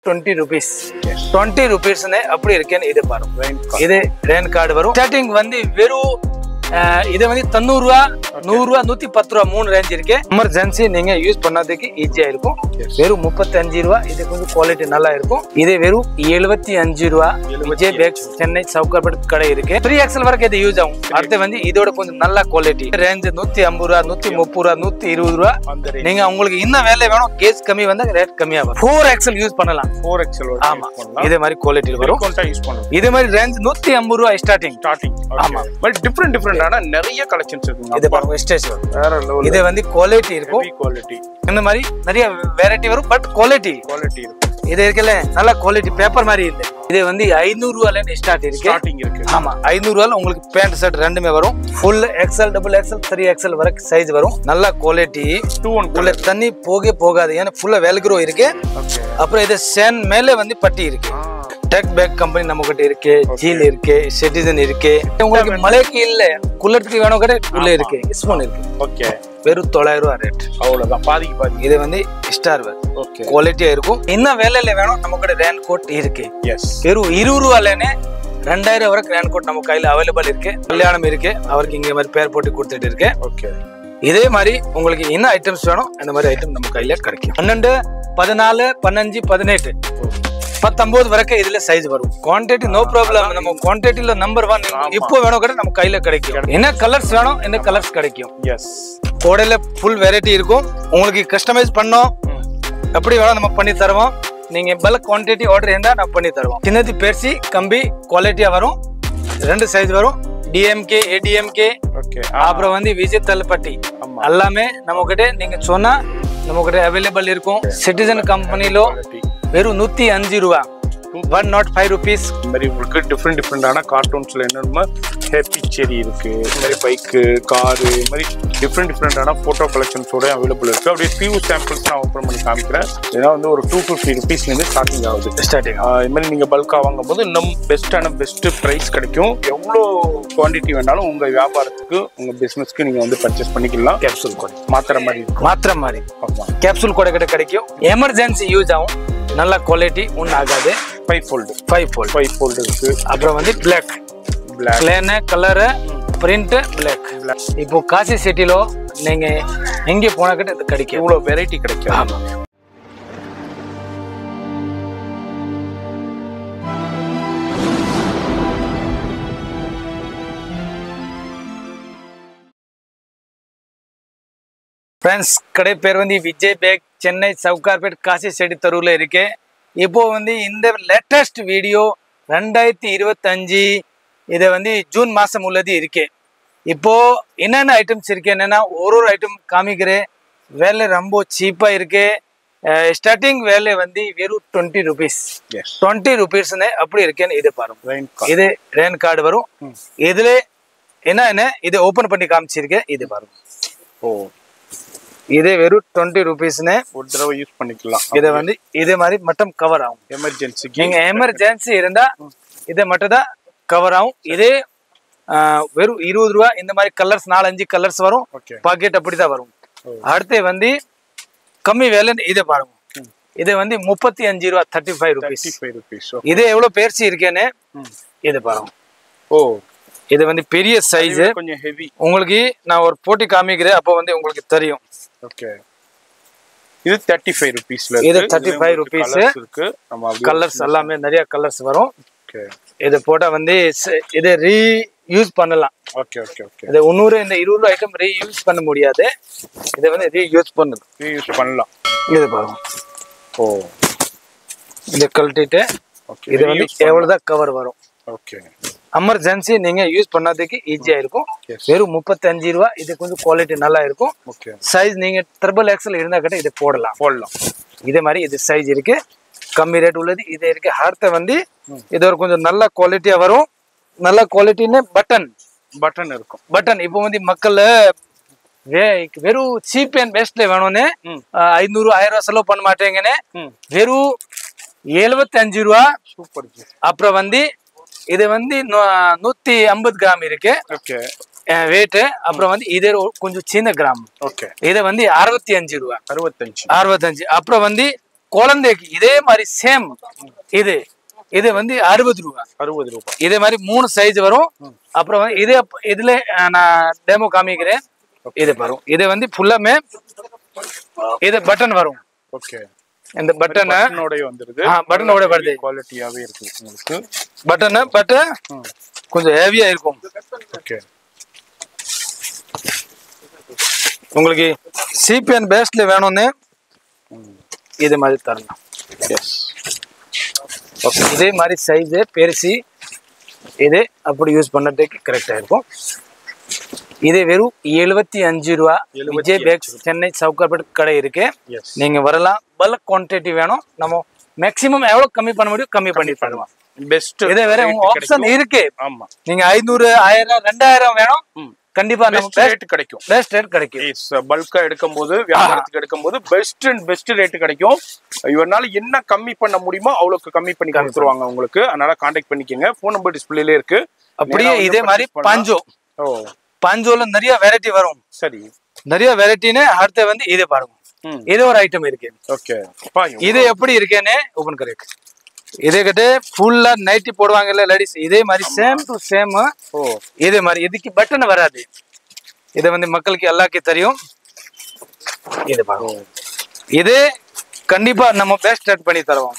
20 rupees. 20 rupees ne appadi irukken idu paru. Idu rain card varum. Starting வந்து வெறும் இது வந்து 90 ரூபா 100 ரூபா 110 ரூபா மூணு ரேஞ்ச் இருக்கு. எமர்ஜென்சி நீங்க யூஸ் பண்ணதுக்கு ஈஸியா இருக்கும். வெறும் 35 ரூபா. இது கொஞ்சம் குவாலிட்டி நல்லா இருக்கும். இது வெறும் 75 ரூபா. விஜய் பேக்ஸ் சென்னை சவுகார்பேட் கடை இருக்கு. 3XL வரைக்கும் இது யூஸ் ஆகும். அடுத்து வந்து இதோட கொஞ்சம் நல்ல குவாலிட்டி ரேஞ்ச் 150 ரூபா 130 ரூபா 120 ரூபா. நீங்க உங்களுக்கு இன்னும் வேலை வேணும் கேஸ் கம்மி வந்தா ரேட் கம்மியா வரும். 4XL யூஸ் பண்ணலாம். 4XL ஆமா இதே மாதிரி குவாலிட்டி வரும். இதே மாதிரி ரேஞ்ச் 150 ரூபா ஸ்டார்டிங். ஆமா பட் டிஃபரெண்ட் நிறைய கலெக்ஷன்ஸ் இருக்கு. இது பாருங்க ஸ்டேஜ் வேற லெவல். இது வந்து குவாலிட்டி இருக்கும். குவாலிட்டி இந்த மாதிரி நிறைய வெரைட்டி வரும் பட் குவாலிட்டி இருக்கும். இது இருக்குல்ல நல்ல குவாலிட்டி பேப்பர் மாதிரி இல்ல. இது வந்து 500 ரூபாயில ஸ்டார்டிங் இருக்கு. ஆமா 500 ரூபாயில உங்களுக்கு பேண்ட் ஷர்ட் ரெண்டுமே வரும். Full XL double XL 3XL வரைக்கும் சைஸ் வரும். நல்ல குவாலிட்டி 2-1 தண்ணி போகாது. ஏன்னா ஃபுல்லா வெல்க்ரோ இருக்கு. அப்புறம் இது சேன் மேலே வந்து பட்டி இருக்கு. டெக் பேக் கம்பெனி நம்ம கிட்ட இருக்கு. ஜீல் இருக்கு. சிட்டிசன் இருக்கு. உங்களுக்கு மலைக்கு இல்ல குள்ளத்துக்கு வேணும் கூட உள்ள இருக்கு. ஸ்பூன் இருக்கு. ஓகே வெறும் 900 ரூபாய் ரேட். அவ்வளவுதான் பாதிக்கு பாதி. இது வந்து ஸ்டார் வேர். ஓகே குவாலிட்டியா இருக்கும். இன்னும் வேலையில வேணும் நம்ம கிட்ட ரெயின் கோட் இருக்கு. எஸ் வெறும் 20 ரூபாயிலேனே 2000 வரைக்கும் ரெயின் கோட் நம்ம கையில அவைலபிள் இருக்கு. கல்யாணம் இருக்கு அவருக்கு இங்க மாதிரி பேர் போட்டு கொடுத்துட்டு இருக்கு. ஓகே இதே மாதிரி உங்களுக்கு என்ன ஐட்டம்ஸ் வேணும் அந்த மாதிரி ஐட்டம் நம்ம கையில கிடைக்கும். 12 14 15 18 19 வரைக்கும் இதுல சைஸ் வரும். Quantity no problem. நம்ம குவான்டிட்டில நம்பர் 1 இப்போ வேணும் கூட நம்ம கையில கிடைக்கும். என்ன கலர்ஸ் வேணும் என்ன கலர்ஸ் கிடைக்கும். எஸ் கோடையில ஃபுல் வெரைட்டி இருக்கும். உங்களுக்கு கஸ்டமைஸ் பண்ணோம் எப்படி வேணும் நம்ம பண்ணி தருவோம். நீங்க பல்க் குவான்டிட்டி ஆர்டர் இருந்தா நான் பண்ணி தருவோம். சின்னது பெருசி கம்பி குவாலிட்டியா வரும். 2 சைஸ் வரும். DMK ADMK அப்புறம் வந்து விஜய் தள்ளுப்பட்டி எல்லாமே நம்ம கிட்ட நீங்க சொன்னா நம்ம கிட்ட அவைலபிள் இருக்கும். சிட்டிசன் கம்பெனில வெறும் 105 ரூபா 105 rupees. இந்த மாதிரி உங்களுக்கு டிஃப்ரெண்டான கார்ட்டூன்ஸ்ல என்னென்ன ஹேப்பி செரி இருக்கு. இந்த மாதிரி பைக்கு காரு இந்த மாதிரி டிஃப்ரெண்டான போட்டோ கலெக்ஷன்ஸோட அவைலபிள் இருக்கு. அப்படியே ஃபியூ சாம்பிள்ஸ் நான் ஓப்பன் பண்ணி காமிக்கிறேன். ஏன்னா வந்து ஒரு 250 rupeesலேருந்து ஸ்டார்டிங் ஆகுது. இது மாதிரி நீங்கள் பல்காக வாங்கும் போது இன்னும் பெஸ்ட் ப்ரைஸ் கிடைக்கும். எவ்வளோ குவான்டிட்டி வேணாலும் உங்கள் வியாபாரத்துக்கு உங்கள் பிஸ்னஸ்க்கு நீங்கள் வந்து பர்ச்சேஸ் பண்ணிக்கலாம். கேப்சூல் கோட் மாத்திர மாதிரி கேப்சூல் கோட் கிட்ட கிடைக்கும். எமர்ஜென்சி யூஸ் ஆகும். நல்ல குவாலிட்டி ஒன்றும் ஆகாது. 5 fold இருக்கு. அப்புறம் வந்து black plain colour print black. இப்போ காசி சிட்டில நீங்க எங்கே போனா கிட்ட இது கிடைக்கும். இவ்வளோ வெரைட்டி கிடைக்கும். ஃப்ரெண்ட்ஸ் கடை பேர் வந்து விஜய் பேக் சென்னை சவுகார்பேட் காசி செடி தெருவில் இருக்கு. இப்போ வந்து இந்த லேட்டஸ்ட் வீடியோ 2025 இது வந்து ஜூன் மாதம் உள்ளது இருக்கு. இப்போ என்னென்ன ஐட்டம்ஸ் இருக்கு என்னன்னா ஒரு ஐட்டம் காமிக்கிறேன். வேலை ரொம்ப சீப்பாக இருக்கு. ஸ்டார்டிங் வேலை வந்து வெறும் 20 rupees. 20 rupeesனு அப்படி இருக்கேன்னு இது பாருங்க. இது ரெயின் கார்டு வரும். இதுல என்ன இது ஓப்பன் பண்ணி காமிச்சிருக்கேன். இது பாருங்க. இதே வெறும் 20 rupeesனு ஒரு தடவை யூஸ் பண்ணிக்கலாம். இதை வந்து இதே மாதிரி மட்டும் கவர் ஆகும். எமர்ஜென்சிக்கு நீங்க எமர்ஜென்சி இருந்தா இதை மட்டும் தான் கவர் ஆகும். இதே வெறும் 20 ரூபா. இந்த மாதிரி கலர்ஸ் 4-5 கலர்ஸ் வரும். பாக்கெட் அப்படிதான் வரும். அடுத்து வந்து கம்மி வேலை இதை பாருங்க. இது வந்து 35 ரூபா 35 rupees. இது எவ்வளவு பேர்ச்சி இருக்கேன்னு இது பாருங்க. இது வந்து பெரிய சைஸ் கொஞ்சம் ஹெவி. உங்களுக்கு நான் ஒரு போட்டி காமிக்கிறேன் அப்போ வந்து உங்களுக்கு தெரியும். ஓகே இது 35 rupeesல இது 35 rupees இருக்கு. நம்ம கலர்ஸ் எல்லாமே நிறைய கலர்ஸ் வரும். ஓகே இது போட்டா வந்து இதை ரீயூஸ் பண்ணலாம். ஓகே இது 100 இந்த 20 ஐட்டம் ரீயூஸ் பண்ண முடியாது. இதை வந்து ரீயூஸ் பண்ணலாம். இது பாருங்க. இதை கழட்டிட்டு இது வந்து எவ்வளவுதான் கவர் வரும். ஓகே எமர்ஜென்சி நீங்க யூஸ் பண்ணதுக்கு ஈஸியா இருக்கும். வெறும் 35 ரூபா. இது கொஞ்சம் குவாலிட்டி நல்லா இருக்கும். சைஸ் நீங்க XXL இருந்தா கிட்ட இதை போடலாம். இதே மாதிரி இது சைஸ் இருக்கு. கம்மி ரேட் உள்ளது இது இருக்கு. அடுத்த வந்து இது ஒரு கொஞ்சம் நல்ல குவாலிட்டியா வரும். நல்ல குவாலிட்டின்னு பட்டன் இருக்கும். பட்டன் இப்போ வந்து மக்கள் வெறும் சீப் அண்ட் பெஸ்ட்ல வேணும்னு 500 1000 செலவு பண்ண மாட்டேங்கன்னு வெறும் 75 ரூபா. சூப்பர். அப்புறம் வந்து இது வந்து 150 கிராம் இருக்கு வெயிட். அப்புறம் வந்து இது கொஞ்சம் சின்ன கிராம். இது வந்து 65 ரூபா. 65. அப்புறம் வந்து குழந்தைக்கு இதே மாதிரி சேம் இது இது வந்து 60 ரூபாய். 60 ரூபாய். இதே மாதிரி 3 சைஸ் வரும். அப்புறம் வந்து இதே இதுல நான் டெமோ காமிக்கிறேன். இது வரும். இது வந்து ஃபுல்லாமே இது பட்டன் வரும். ஓகே. இந்த பட்டனோட வந்துருது. பட்டனோட வருது. குவாலிட்டியாவே இருக்கு உங்களுக்கு. பட்டன் பட் கொஞ்சம் ஹெவியா இருக்கும். ஓகே. உங்களுக்கு சிபிஎன் பேஸ்ட்ல வேணும்னு இது மாதிரி தரலாம். எஸ். ஓகே. இதே மாதிரி சைஸ் பெருசி இது அப்படி யூஸ் பண்ணதுக்கு கரெக்டா இருக்கும். இது வெறும் 75 ரூபா. விஜய் பேக்ஸ் சென்னை சவுகார்பேட் கடை இருக்கு. நீங்க வரலாம். பல்க் குவான்டிட்டி வேணும் நம்ம மேக்ஸிமம் எவ்வளவு கம்மி பண்ண முடியும் கம்மி பண்ணி பண்ணுவோம். பெஸ்ட். இதே வேற ஆப்ஷன் இருக்கு. ஆமா. நீங்க 500 1000 2000 வேணும் கண்டிப்பா நமக்கு ரேட் கிடைக்கும். பெஸ்ட் ரேட் கிடைக்கும். எஸ். பல்கா எடுக்கும்போது வியாபாரத்துக்கு எடுக்கும்போது பெஸ்ட் ரேட் கிடைக்கும். இவனால என்ன கம்மி பண்ண முடியுமோ அவ்வளவுக்கு கம்மி பண்ணி கொடுத்துருவாங்க உங்களுக்கு. அதனால கான்டாக்ட் பண்ணிக்கங்க. ஃபோன் நம்பர் டிஸ்பிளேல இருக்கு. அப்படியே இதே மாதிரி பாஞ்சோ. பாஞ்சோல நிறைய வெரைட்டி வரும். சரி. நிறைய வெரைட்டின்னு அடுத்து வந்து இதே பாருங்க. இது ஒரு ஐட்டம் இருக்கு. ஓகே. இது எப்படி இருக்கேன்னு ஓபன் கரெக்ட். இதே கிட்ட ஃபுல்லா நைட்டி போடுவாங்கல்ல லேடிஸ் இதே மாதிரி சேம் டு சேம். இதே மாதிரி இதுக்கு பட்டன் வராது. இது வந்து மக்களுக்கு எல்லாருக்கும் தெரியும். இது பாருங்க. இது கண்டிப்பா நம்ம பெஸ்ட் ரேட் பண்ணி தருவோம்.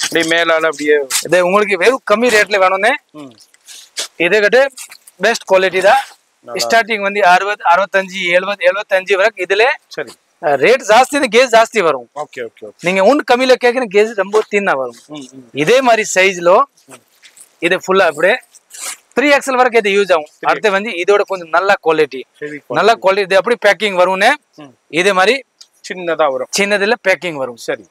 அப்படியே மேலால அப்படியே இது உங்களுக்கு வெறும் கம்மி ரேட்ல வேணும்னு இதே கிட்ட பெஸ்ட் குவாலிட்டி தான். ஸ்டார்டிங் வந்து 60 65 70 75 வரைக்கும் இதுல. சரி. ரேட் ஜாஸ்தி கேஸ் ஜாஸ்தி வரும். Okay okay. நீங்க ஒன்னு கம்மியில கேக்குற கேஸ் ரொம்ப தின்னா வரும். இதே மாதிரி சைஸ்ல இது ஃபுல்லா அப்படியே 3XL வரைக்கும் இது யூஸ் ஆகும். அடுத்து வந்து இதோட கொஞ்சம் நல்ல குவாலிட்டி இது அப்படி பேக்கிங் வரும்னு இதே மாதிரி சின்னதா வரும். சின்னதுல பேக்கிங் வரும். சரி.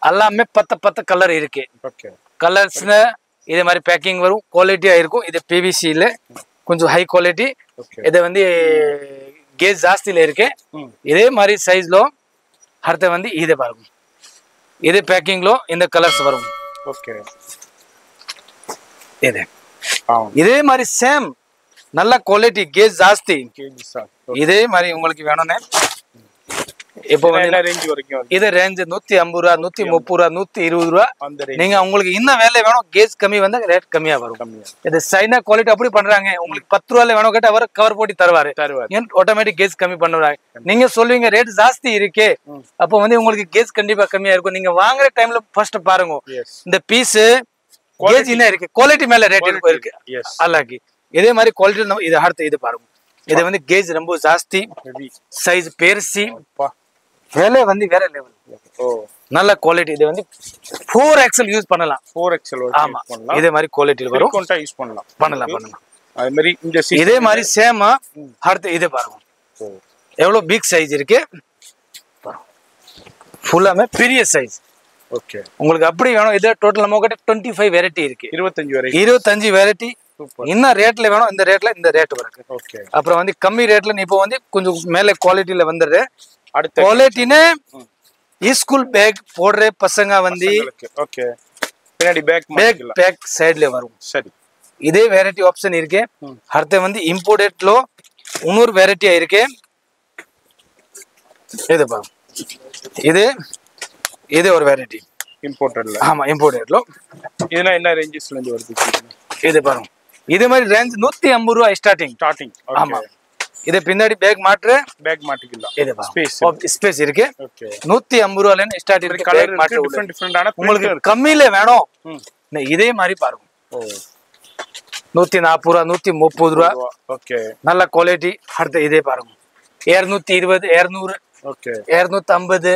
எல்லாமே 10 கலர் இருக்கு. ஓகே. கலர்ஸ்ல இதே மாதிரி பேக்கிங் வரும். குவாலிட்டியா இருக்கும். இது PVC-ல கொஞ்சம் ஹை குவாலிட்டி. இது வந்து கேஸ் ஜாஸ்தியில இருக்கு. இதே மாதிரி சைஸ்ல அடுத்து வந்து இதே பாருங்க. இது பேக்கிங்ல இந்த கலர்ஸ் வரும். ஓகே. இதே மாதிரி சேம் நல்ல குவாலிட்டி கேஸ் ஜாஸ்தி. இதே மாதிரி உங்களுக்கு வேணும்னு இப்போ ரேஞ்ச் வரைக்கும் இது ரேஞ்ச் 150 ரூபா 130 ரூபா 120 ரூபா. நீங்க உங்களுக்கு இன்னும் வேலை வேணும் கேஸ் கம்மி வந்தா ரேட் கம்மியா வரும். இது சைனா குவாலிட்டி அப்படி பண்றாங்க. உங்களுக்கு 10 ரூபாயில வேணும் கேட்டா அவர் கவர் போட்டு தருவாரு. ஆட்டோமேட்டிக் கேஸ் கம்மி பண்ணுவாங்க. நீங்க சொல்லுவீங்க ரேட் ஜாஸ்தி இருக்கே அப்போ வந்து உங்களுக்கு கேஸ் கண்டிப்பா கம்மியா இருக்கும். நீங்க வாங்குற டைம்ல ஃபர்ஸ்ட் பாருங்க இந்த பீஸ் கேஸ் என்ன இருக்கு குவாலிட்டி மேல ரேட் இருக்கு அல்லாக்கி. இதே மாதிரி குவாலிட்டி நம்ம இது அடுத்து இது பாருங்க. இது வந்து கேஸ் ரொம்ப ஜாஸ்தி சைஸ் பெருசி வேலை வந்து வேற லெவல். நல்ல குவாலிட்டி. இது வந்து 4XL யூஸ் பண்ணலாம். 4XL. ஆமா. இதே மாதிரி குவாலிட்டில வரும். யூஸ் பண்ணலாம். அதே மாதிரி இதே மாதிரி சேம் அடுத்து இது பாருங்க. எவ்வளவு பிக் சைஸ் இருக்கு ஃபுல்லாமே பெரிய சைஸ். ஓகே. உங்களுக்கு அப்படி வேணும். இது டோட்டல் நம்ம கிட்ட 25 வெரைட்டி இருக்கு. 25 வெரைட்டி. என்ன ரேட்ல வேணும் இந்த ரேட்ல இந்த ரேட் வருக்கு. ஓகே. அப்புறம் வந்து கம்மி ரேட்ல இப்போ வந்து கொஞ்சம் மேல குவாலிட்டில வந்துடுற குவாலிட்டினே ஸ்கூல் பேக் போடுற பசங்க வந்து ஓகே பின்னாடி பேக் சைடுல வரும். சரி. இதே வெரைட்டி ஆப்ஷன் இருக்கு. அடுத்து வந்து இம்போர்ட்டட்ல இன்னொரு வெரைட்டியா இருக்கு. இது பாருங்க. இது ஒரு வெரைட்டி இம்போர்ட்டட்ல. ஆமா இம்போர்ட்டட்ல. இதெல்லாம் என்ன ரேஞ்சஸ்ல இருந்து வருது? இது பாருங்க. இதே மாதிரி ரேஞ்ச் 150 ரூபாய் ஸ்டார்டிங். ஆமா. இது பின்னாடி பேக் மாட்டிக்கலாம். இது ஸ்பேஸ் இருக்கு. ஓகே. 150 ரூபாயில இருந்து ஸ்டார்ட் இருக்கு. கலர் மாற்ற டிஃபரண்டான உங்களுக்கு கம்மியில வேணும் இதே மாதிரி பாருங்க. 140 ரூபா 130 ரூபா. ஓகே. நல்ல குவாலிட்டி. அடுத்து இதே பாருங்க 220 200 ஓகே 250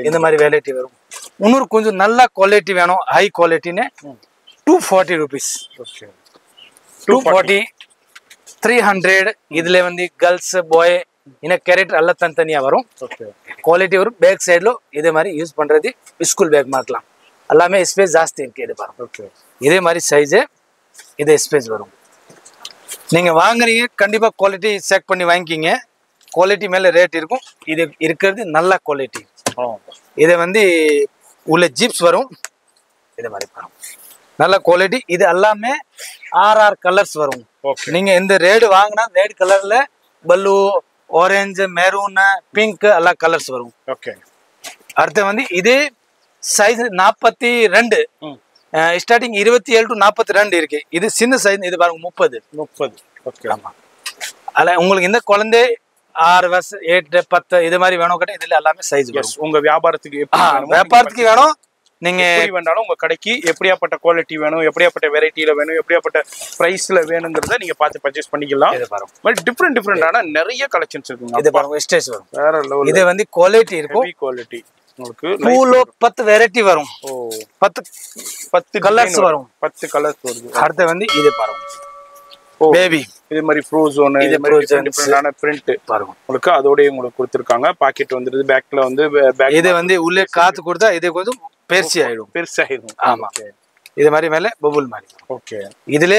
இந்த மாதிரி வெரைட்டி வரும். இன்னொரு கொஞ்சம் நல்ல குவாலிட்டி வேணும் ஹை குவாலிட்டின்னு 240 rupees. ஓகே. 240 300. இதுல வந்து கேர்ள்ஸ் பாய் இன்ன கேரக்டர் எல்லாம் தனித்தனியா வரும். ஓகே. குவாலிட்டி வரும். பேக் சைடுல இதே மாதிரி யூஸ் பண்றது ஸ்கூல் பேக் மாட்டலாம். எல்லாமே ஸ்பேஸ் ஜாஸ்தி இருக்கு. இது பாருங்க. ஓகே. இதே மாதிரி சைஸ் இதே ஸ்பேஸ் வரும். நீங்க வாங்குறீங்க கண்டிப்பா குவாலிட்டி செக் பண்ணி வாங்கிக்கிங்க. குவாலிட்டி மேல ரேட் இருக்கும். இது இருக்கிறது நல்ல குவாலிட்டி. இது வந்து உள்ள ஜிப்ஸ் வரும். இதே மாதிரி பாருங்க நல்ல குவாலிட்டி. இது எல்லாமே 6 கலர்ஸ் வரும். நீங்க இந்த ரெட் வாங்கினா ரெட் கலர்ல பல்லு ஆரஞ்சு மெரூன் பிங்க் எல்லா கலர்ஸ் வரும். ஓகே. அடுத்து வந்து இதே சைஸ் 42 ஸ்டார்டிங் 27 to 42 இருக்கு. இது சின்ன சைஸ். இது பாருங்க 30. ஓகே. ஆமா. அல்ல உங்களுக்கு இந்த குழந்தை 6 வருஷம் 8 10 இது மாதிரி வேணும் கேட்டா இதுல எல்லாமே சைஸ் வரும். உங்க வியாபாரத்துக்கு வியாபாரத்துக்கு வேணும். நீங்க வேண்டாலும் உங்க கடைக்கு எப்படியாப்பட்ட குவாலிட்டி வேணும், எப்படியாப்பட்ட வெரைட்டில வேணும், எப்படியாப்பட்ட பிரைஸ்ல வேணுங்கிறத நீங்க பார்த்து பர்ச்சேஸ் பண்ணிக்கலாம். இது பாருங்க. பட் டிஃபரெண்டான நிறைய கலெக்ஷன்ஸ் இருக்குங்க. இது பாருங்க ஸ்டேஜ் வரும். வேற லெவல். இது வந்து குவாலிட்டி இருக்கும். Heavy quality. உங்களுக்கு 10 வெரைட்டி வரும். 10 கலர்ஸ் வரும். 10 கலர்ஸ் வருது. அடுத்து வந்து இது பாருங்க. பேபி இது மாதிரி ஃப்ரோசன், இது மாதிரி டிஃபரெண்டான பிரிண்ட் பாருங்க. உங்களுக்கு அதோடயே உங்களுக்கு கொடுத்திருக்காங்க. பாக்கெட் வந்துருது. பேக்ல வந்து இது வந்து உள்ளே காத்து கொடுத்தா இது கொஞ்சம் பெருசாயிடும். ஆமா. இது மாதிரி மேல பபுள் மாதிரி. ஓகே. இதுல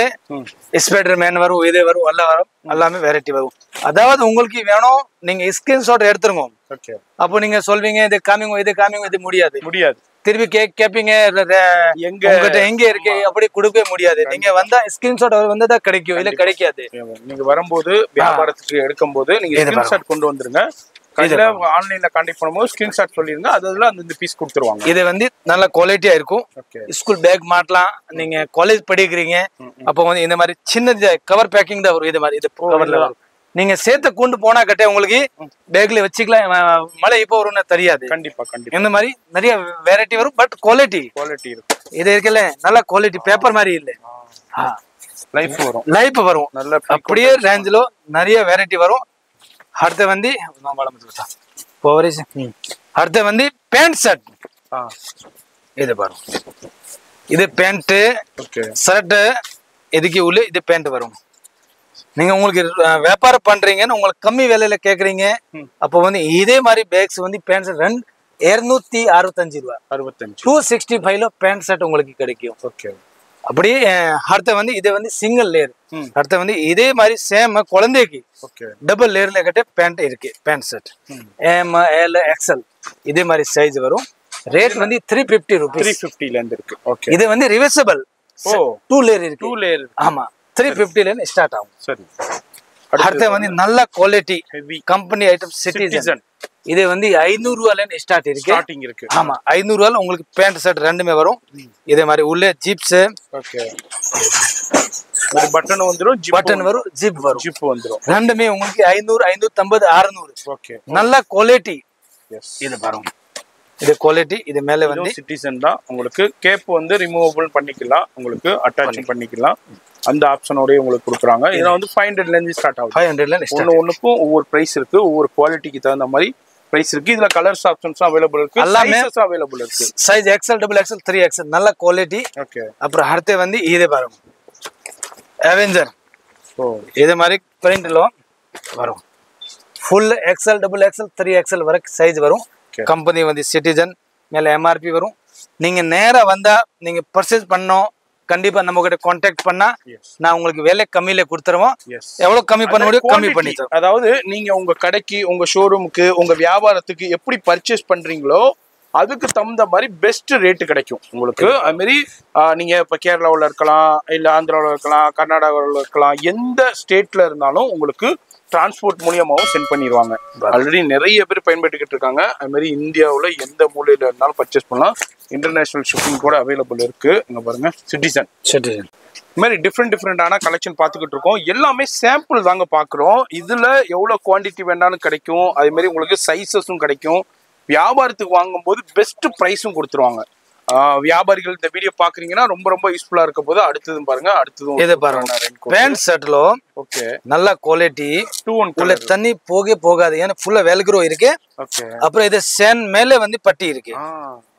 ஸ்பைடர் மேன் வரும், இது வரும், எல்லாம் வரும். எல்லாமே வெரைட்டி வரும். அதாவது உங்களுக்கு வேணும் நீங்க ஸ்கிரீன்ஷாட் எடுத்துருங்க. ஓகே. அப்போ நீங்க சொல்வீங்க இது காமிங்க, இது காமிங்க, இது முடியாது. திருப்பி கேப்பீங்க எங்க இருக்கு அப்படி கொடுக்கவே முடியாது. நீங்க வந்தா ஸ்கிரீன்ஷாட் வந்தா கிடைக்கும், இல்ல கிடைக்காது. நீங்க வரும்போது வியாபாரத்துக்கு எடுக்கும் போது நீங்க ஸ்கிரீன்ஷாட் கொண்டு வந்துருங்க. ஆன்லைன்ல கான்டாக்ட் பண்ணும்போது ஸ்கிரீன்ஷாட் சொல்லிருங்க. அதுல அந்த பீஸ் கொடுத்துருவாங்க. இது வந்து நல்ல குவாலிட்டியா இருக்கும். ஸ்கூல் பேக் மாட்டலாம். நீங்க காலேஜ் படிக்கிறீங்க அப்போ வந்து இந்த மாதிரி சின்ன கவர் பேக்கிங் தான் வரும். இது மாதிரி இது கவர்ல வரும். நீங்க சேர்த்த கொண்டு போனா கட்டே உங்களுக்கு பேக்ல வச்சுக்கலாம். மழை இப்போ வரும்னு தெரியாது. கண்டிப்பா. இந்த மாதிரி நிறைய வெரைட்டி வரும். பட் குவாலிட்டி இருக்கும். இது இருக்குல்ல நல்ல குவாலிட்டி. பேப்பர் மாதிரி இல்ல, லைஃப் வரும். நல்ல அப்படியே ரேஞ்சில நிறைய வெரைட்டி வரும். அடுத்து வந்து பேண்ட் ஷர்ட். இது பாருங்க. இது பேண்ட் ஷர்ட். இதுக்கு உள்ள இது பேண்ட் வரும். நீங்க உங்களுக்கு வியாபாரம் பண்றீங்கன்னு உங்களுக்கு கம்மி விலையில கேக்குறீங்க. அப்போ வந்து இதே மாதிரி பேக்ஸ் வந்து பேண்ட் ஷர்ட் 265 ரூபாய். 265 பேண்ட் ஷர்ட் உங்களுக்கு கிடைக்கும். ஓகே. அப்படியே அடுத்த வந்து இது வந்து சிங்கிள் லேயர். அடுத்த வந்து இதே மாதிரி சேம் குழந்தைக்கு டபுள் லேயர்ல கட்ட பேண்ட் இருக்கு. Pant shirt M L XL இதே மாதிரி சைஸ் வரும். ரேட் வந்து 350 ரூபீஸ். 350 ல இருந்து இருக்கு. ஓகே. இது வந்து ரிவர்சபிள் 2 லேயர் இருக்கு. 2 லேயர். ஆமா. 350 ல இருந்து ஸ்டார்ட் ஆகும். சரி. அடுத்து வந்து நல்ல குவாலிட்டி கம்பெனி ஐட்டம் சிட்டிசன். இது வந்து 500 ரூபாயில இருந்து ஸ்டார்டிங் இருக்கு. ஆமா 500 ரூபாயில உங்களுக்கு பேண்ட் ஷர்ட் ரெண்டுமே வரும். இதே மாதிரி உள்ள ஜிப்ஸ். ஓகே. ஒரு பட்டன் வந்துரும், பட்டன் வரும், ஜிப் வரும். ஜிப் வந்துரும். ரெண்டுமே உங்களுக்கு 500 550 600. ஓகே. நல்ல குவாலிட்டி. எஸ். இது பாருங்க. இது குவாலிட்டி. இது மேல வந்து சிட்டிசன் தான். உங்களுக்கு கேப் வந்து ரிமூவபிள் பண்ணிக்கலாம். உங்களுக்கு அட்டாச் பண்ணிக்கலாம். அந்த ஆப்ஷனோடய உங்களுக்கு கொடுக்குறாங்க. இதுல வந்து 500 ல இருந்து ஸ்டார்ட் ஆகும். 500 ல இருந்து ஒவ்வொன்றுக்கும் ஒவ்வொரு பிரைஸ் இருக்கு. ஒவ்வொரு குவாலிட்டிக்கு தகுந்த மாதிரி பிரைஸ் இருக்கு. இதுல கலர்ஸ் ஆப்ஷன்ஸ் அவைலபிள் இருக்கு. எல்லாமே அவைலபிள் இருக்கு. Size XL double XL 3XL நல்ல குவாலிட்டி. ஓகே. அப்புறம் அடுத்து வந்து இது பாருங்க. அவெஞ்சர். இது மாதிரி பிரிண்ட்ல வரும். Full XL double XL 3XL வரைக்கும் சைஸ் வரும். கம்பெனி வந்து சிட்டிசன் மேல MRP வரும். நீங்க நேரா வந்தா நீங்க பர்ச்சேஸ் பண்ணோம் கண்டிப்பா நம்ம கிட்ட கான்டாக்ட் பண்ணா நான் உங்களுக்கு விலை கம்மியில கொடுத்துருவோம். எவ்வளவு கம்மி பண்ண முடியும் கம்மி பண்ணி தரோம். அதாவது நீங்க உங்க கடைக்கு உங்க ஷோரூமுக்கு உங்க வியாபாரத்துக்கு எப்படி பர்ச்சேஸ் பண்றீங்களோ அதுக்கு தகுந்த மாதிரி பெஸ்ட் ரேட்டு கிடைக்கும் உங்களுக்கு. அது மாதிரி நீங்க இப்ப கேரளாவில் இருக்கலாம், இல்ல ஆந்திராவில் இருக்கலாம், கர்நாடகாவில் இருக்கலாம், எந்த ஸ்டேட்ல இருந்தாலும் உங்களுக்கு டிரான்ஸ்போர்ட் மூலியமாவும் சென்ட் பண்ணிடுவாங்க. ஆல்ரெடி நிறைய பேர் பயன்பட்டுக்கிட்டு இருக்காங்க. அது மாதிரி இந்தியாவில் எந்த மூலையில இருந்தாலும் பர்ச்சேஸ் பண்ணலாம். இன்டர்நேஷனல் ஷிப்பிங் கூட அவைலபிள் இருக்கு. இங்க பாருங்க சிட்டிசன். இது மாதிரி டிஃப்ரெண்டான கலெக்ஷன் பார்த்துக்கிட்டு இருக்கோம். எல்லாமே சாம்பிள் தாங்க பார்க்குறோம். இதுல எவ்வளோ குவான்டிட்டி வேண்டாலும் கிடைக்கும். அதே மாதிரி உங்களுக்கு சைஸஸும் கிடைக்கும். வியாபாரத்துக்கு வாங்கும்போது பெஸ்ட் ப்ரைஸும் கொடுத்துருவாங்க. வியாபாரிகள் இந்த வீடியோ பாக்குறீங்கன்னா ரொம்ப ரொம்ப யூஸ்ஃபுல்லா இருக்க போது அடுத்ததும் பாருங்க. அடுத்ததும் இது பாருங்க பேண்ட் ஷர்ட்ல ஓகே நல்ல குவாலிட்டி. உள்ள தண்ணி போகாது. ஏன்னா ஃபுல்லா வெல்க்ரோ இருக்கு. ஓகே. அப்புறம் இது சேன் மேல வந்து பட்டி இருக்கு.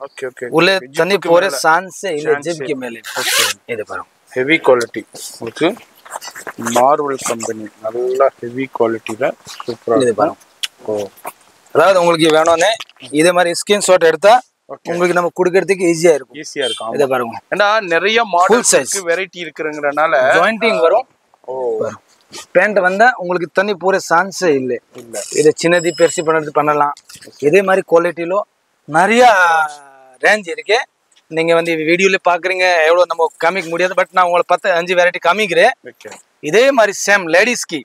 Okay okay. உள்ள தண்ணி போற சான்ஸே இல்ல. ஜிப்க்கு மேல. ஓகே. இது பாருங்க ஹெவி குவாலிட்டி. உங்களுக்கு மார்வல் கம்பெனி நல்ல ஹெவி குவாலிட்டில சூப்பரா இது பாருங்க. அதாவது உங்களுக்கு வேணும்னே இதே மாதிரி ஸ்கிரீன்ஷாட் எடுத்தா உங்களுக்கு நம்ம குடுக்கிறதுக்கு ஈஸியா இருக்கும். இத பாருங்க. ஏன்னா நிறைய மாடல்ஸ்க்கு வெரைட்டி இருக்குங்கறனால ஜாயிண்டிங் வரும். பேண்ட் வந்தா உங்களுக்கு தண்ணி போற சான்ஸே இல்ல. இத சின்னதி பெருசு பண்ணலாம். இதே மாதிரி குவாலிட்டில நிறைய ரேஞ்ச் இருக்கு. நீங்க வந்து வீடியோல பாக்குறீங்க எவ்வளவு நம்ம காமிக்க முடியாது. பட் நான் உங்களுக்கு 5 வெரைட்டி காமிக்கிறேன். இதே மாதிரி சேம் லேடிஸ்க்கு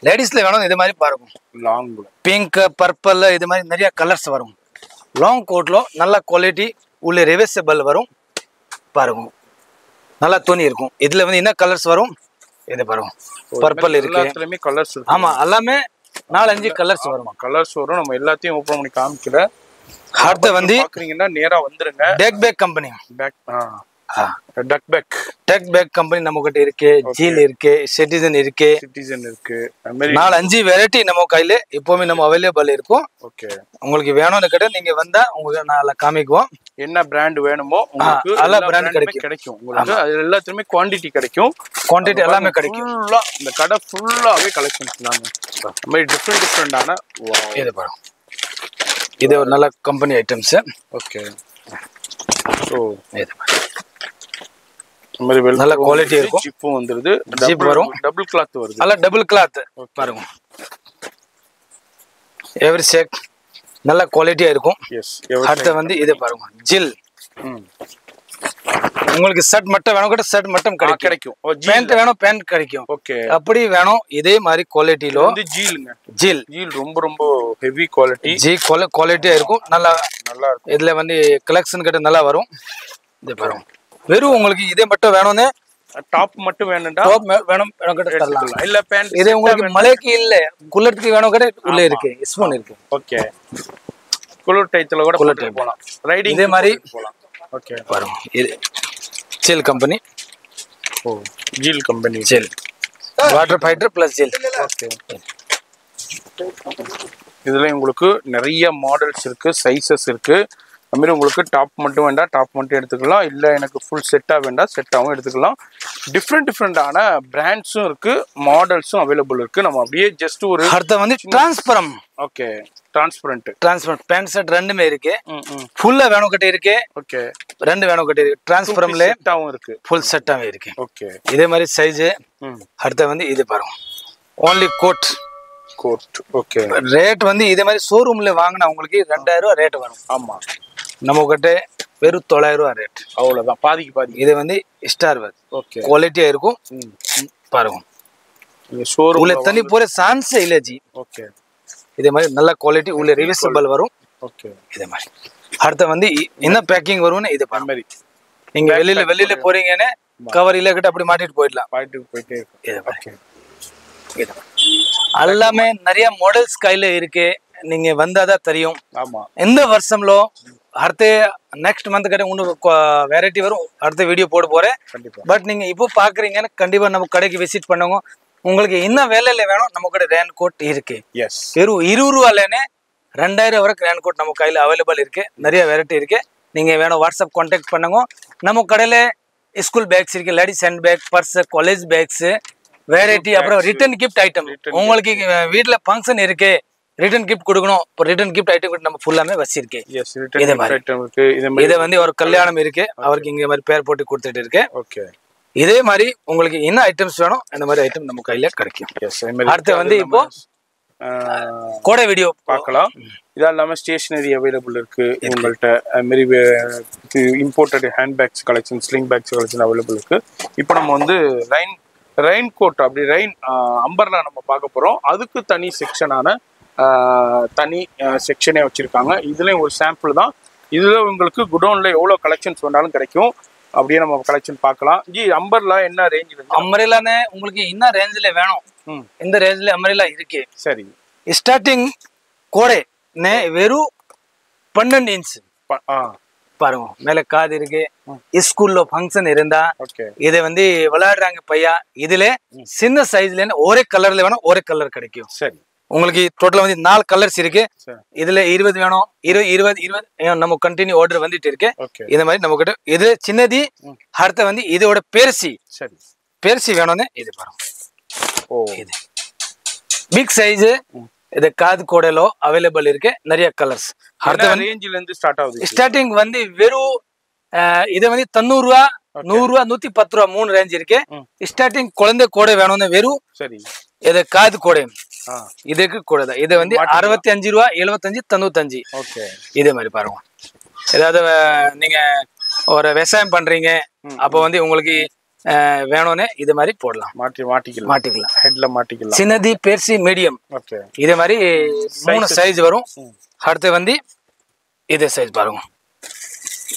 லேடிஸ்ல வேணும். இதே மாதிரி பாருங்க. லாங் பிங்க் பர்பிள் இது மாதிரி நிறைய கலர்ஸ் வரும். லாங் கோட்ல நல்ல குவாலிட்டி உள்ள ரிவர்சபிள் வரும் பாருங்க நல்லா துணி இருக்கும் இதுல வந்து என்ன கலர்ஸ் வரும் இது பாருங்க பர்பிள் இருக்கு எல்லாத்துலயுமே கலர்ஸ் இருக்கு ஆமா எல்லாமே 4-5 கலர்ஸ் வரும் கலர்ஸ் வரும் நம்ம எல்லாத்தையும் ஓபன் பண்ணி காமிக்கல அடுத்து வந்து பாக்குறீங்கன்னா நேரா வந்துருங்க tech bag company tech bag company நம்ம கிட்ட இருக்கு ஜீல் இருக்கு சிட்டிசன் இருக்கு 4-5 வெரைட்டி நம்ம கையில எப்பவுமே நம்ம அவைலபிள் இருக்கும் ஓகே உங்களுக்கு வேணும்னு கேட்டா நீங்க வந்தா உங்களுக்கு நாளை காமிக்குவோம் என்ன பிராண்ட் வேணுமோ உங்களுக்கு எல்லா பிராண்ட் கிடைக்கும் உங்களுக்கு அது எல்லாத்துலயுமே குவாண்டிட்டி கிடைக்கும் குவாண்டிட்டி எல்லாமே கிடைக்கும் ஃபுல்லா இந்த கடை ஃபுல்லாவே கலெக்ஷன்ஸ் தாங்க இந்த மாதிரி டிஃபரெண்டான இது பாருங்க இது ஒரு நல்ல கம்பெனி ஐட்டம்ஸ் ஓகே சோ இது நல்ல குவாலிட்டி இருக்கும் ஜிப்பும் வந்துருது ஜிப் வரும் டபுள் கிளாத் வருது நல்ல டபுள் கிளாத் பாருங்க எவரி செக் நல்ல குவாலிட்டியா இருக்கும் அடுத்து வந்து இது பாருங்க ஜில் உங்களுக்கு ஷர்ட் மட்டும் வேணும் கூட ஷர்ட் மட்டும் கிடைக்கும் பேண்ட் வேணும் பேண்ட் கிடைக்கும் ஓகே அப்படி வேணும் இதே மாதிரி குவாலிட்டில வந்து ஜீல்ங்க ஜீல் ரொம்ப ரொம்ப ஹெவி குவாலிட்டி குவாலிட்டியா இருக்கும் நல்லா இருக்கும் இதுல வந்து கலெக்ஷன் கிட்ட நல்லா வரும் இது பாருங்க வெறும் உங்களுக்கு இதே மட்டும் வேணும்னு டாப் மட்டும் வேணும்டா டாப் வேணும் கிட்ட தரலாம் இல்ல பேண்ட் இதே உங்களுக்கு மலைக்கு இல்ல குளிர்க்கு வேணும் கூட உள்ள இருக்கு ஸ்பூன் இருக்கு ஓகே குளிர் டைத்துல கூட போட்டு போலாம் ரைடிங் இதே மாதிரி போலாம் ஓகே பாருங்க இது gel company gel company gel water fighter plus gel okay இதுல உங்களுக்கு நிறைய மாடல்ஸ் இருக்கு சைஸஸ் இருக்கு அது மாதிரி உங்களுக்கு டாப் மட்டும் வேண்டாம் டாப் மட்டும் எடுத்துக்கலாம் இல்ல எனக்கு ஃபுல் செட்டா வேண்டாம் செட்டாவும் எடுத்துக்கலாம் டிஃப்ரெண்டான பிராண்ட்ஸும் இருக்கு மாடல்ஸும் அவைலபிள் இருக்கு நம்ம அப்படியே ஜஸ்ட் ஒரு அடுத்து வந்து டிரான்ஸ்பரம் ஓகே டிரான்ஸ்பரண்ட் பேண்ட் ஷர்ட் ரெண்டுமே இருக்கு ஃபுல்லா வேணும் கிட்ட இருக்கு ஓகே ரெண்டு வேணும் கிட்ட இருக்கு டிரான்ஸ்பரம்ல செட்டாவும் இருக்கு ஃபுல் செட்டாவே இருக்கு ஓகே இதே மாதிரி சைஸ் அடுத்து வந்து இது பாருங்க ஓன்லி கோட் ஓகே ரேட் வந்து இதே மாதிரி ஷோரூம்ல வாங்கினா உங்களுக்கு 2000 ரூபாய் ரேட் வரும் ஆமா நம்ம கிட்ட வெறும் 900 ரூபாய் ரேட் அவ்வளவுதான் பாதிக்கு பாதி இது வந்து ஸ்டார் வர்க் ஓகே குவாலிட்டியா இருக்கும் பாருங்க ஷோரூம் உள்ள தனி பூரே சான்ஸ் இல்ல ஜி ஓகே இதே மாதிரி நல்ல குவாலிட்டி உள்ள ரிவர்சபிள் வரும் ஓகே இதே மாதிரி அடுத்து வந்து என்ன பேக்கிங் வரும்னு இது மாதிரி நீங்க வெளியில போறீங்கன்னு கவர் இல்ல கிட்ட அப்படி மாட்டிட்டு போயிடலாம் போயிட்டே இருக்கு எல்லாமே நிறைய மாடல்ஸ் கையில இருக்கு நீங்க வந்தாதான் தெரியும் ஆமா இந்த வருஷம்ல அடுத்த நெக்ஸ்ட் மந்த் கிட்ட உங்களுக்கு வெரைட்டி வரும் அடுத்த வீடியோ போட போறேன் பட் நீங்க இப்போ பாக்குறீங்கன்னா கண்டிப்பா நம்ம கடைக்கு விசிட் பண்ணுங்க உங்களுக்கு என்ன வேலையில வேணும் நம்ம கிட்ட ரெயின் கோட் இருக்கு வெறும் 20 ரூபாயிலேனே 2000 வரைக்கும் ரெயின் கோட் நம்ம கையில அவைலபிள் இருக்கு நிறைய வெரைட்டி இருக்கு நீங்க வேணும் வாட்ஸ்அப் கான்டாக்ட் பண்ணுங்க நம்ம கடையில ஸ்கூல் பேக்ஸ் இருக்கு ladies hand bag purse college bags variety அப்புறம் ரிட்டர்ன் கிஃப்ட் ஐட்டம் உங்களுக்கு வீட்டுல ஃபங்க்ஷன் இருக்கு ரிட்டர்ன் கிஃப்ட் கொடுக்கணும் ரிட்டர்ன் கிஃப்ட் ஐட்டம் நம்ம ஃபுல்லாமே வச்சிருக்கேன் இதே வந்து ஒரு கல்யாணம் இருக்கு அவருக்கு இங்க மாதிரி பேர் போட்டு கொடுத்துட்டு இருக்கு ஓகே இதே மாதிரி உங்களுக்கு என்ன ஐட்டம்ஸ் வேணும் அந்த மாதிரி ஐட்டம் நம்ம கையில கிடைக்கும் அடுத்து வந்து இப்போ கோடை வீடியோ பார்க்கலாம் இதா இல்லாம ஸ்டேஷனரி அவைலபிள் இருக்கு உங்கள்கிட்ட அது மாதிரி imported hand bags collection sling packs collection available இருக்கு இப்போ நம்ம வந்து ரெயின் கோட் அப்படி ரெயின் அம்பர்லா நம்ம பார்க்க போறோம் அதுக்கு தனி செக்ஷனான தனி செக்ஷனே வச்சிருக்காங்க இதுலயும் ஒரு சாம்பிள் தான் இதுல உங்களுக்கு குடோன்ல எவ்வளவு கலெக்ஷன்ஸ் வேணாலும் கிடைக்கும் அப்படியே நம்ம கலெக்ஷன் பார்க்கலாம் ஜி அம்பர்லா என்ன ரேஞ்சில் அம்பரேலானே உங்களுக்கு என்ன ரேஞ்சில வேணும் இந்த ரேஞ்சில அம்பரேலா இருக்கு சரி ஸ்டார்டிங் கோடை வெறும் 12 இன்ச் பாருங்க மேல காது இருக்கு ஸ்கூல்ல ஃபங்க்ஷன் இருந்தா இதை வந்து விளையாடுறாங்க பையா இதுல சின்ன சைஸ்ல ஒரே கலர்ல வேணும் ஒரே கலர் கிடைக்கும் சரி உங்களுக்கு டோட்டலா வந்து 4 கலர்ஸ் இருக்கு இதுல 20 வேணும் 20 நம்ம கண்டினியூ ஆர்டர் வந்துட்டு இருக்கு இந்த மாதிரி நம்ம கிட்ட இது சின்னதி அடுத்த வந்து இதோட பெருசி வேணும்னு இது பாருங்க இது பிக் சைஸ் இது காது கோடையில அவைலபிள் இருக்கு நிறைய கலர்ஸ் அடுத்த ரேஞ்சில இருந்து ஸ்டார்ட் ஆகுது ஸ்டார்டிங் வந்து வெறும் இது வந்து 90 ரூபா 100 ரூபா 110 ரூபா 3 ரேஞ்ச் இருக்கு ஸ்டார்டிங் குழந்தை கோடை வேணும்னு வெறும் சரி இது காது கோடை இதுக்கு கூட தான் இது வந்து 65 ரூபா 75 95 ஓகே இதே மாதிரி பாருங்க ஏதாவது நீங்க ஒரு விவசாயம் பண்றீங்க அப்ப வந்து உங்களுக்கு வேணும்னு இது மாதிரி போடலாம் மாட்டிக்கலாம் ஹெட்ல மாட்டிக்கலாம் சின்னதி பெருசி மீடியம் இதே மாதிரி 3 சைஸ் வரும் அடுத்து வந்து இதே சைஸ் பாருங்க,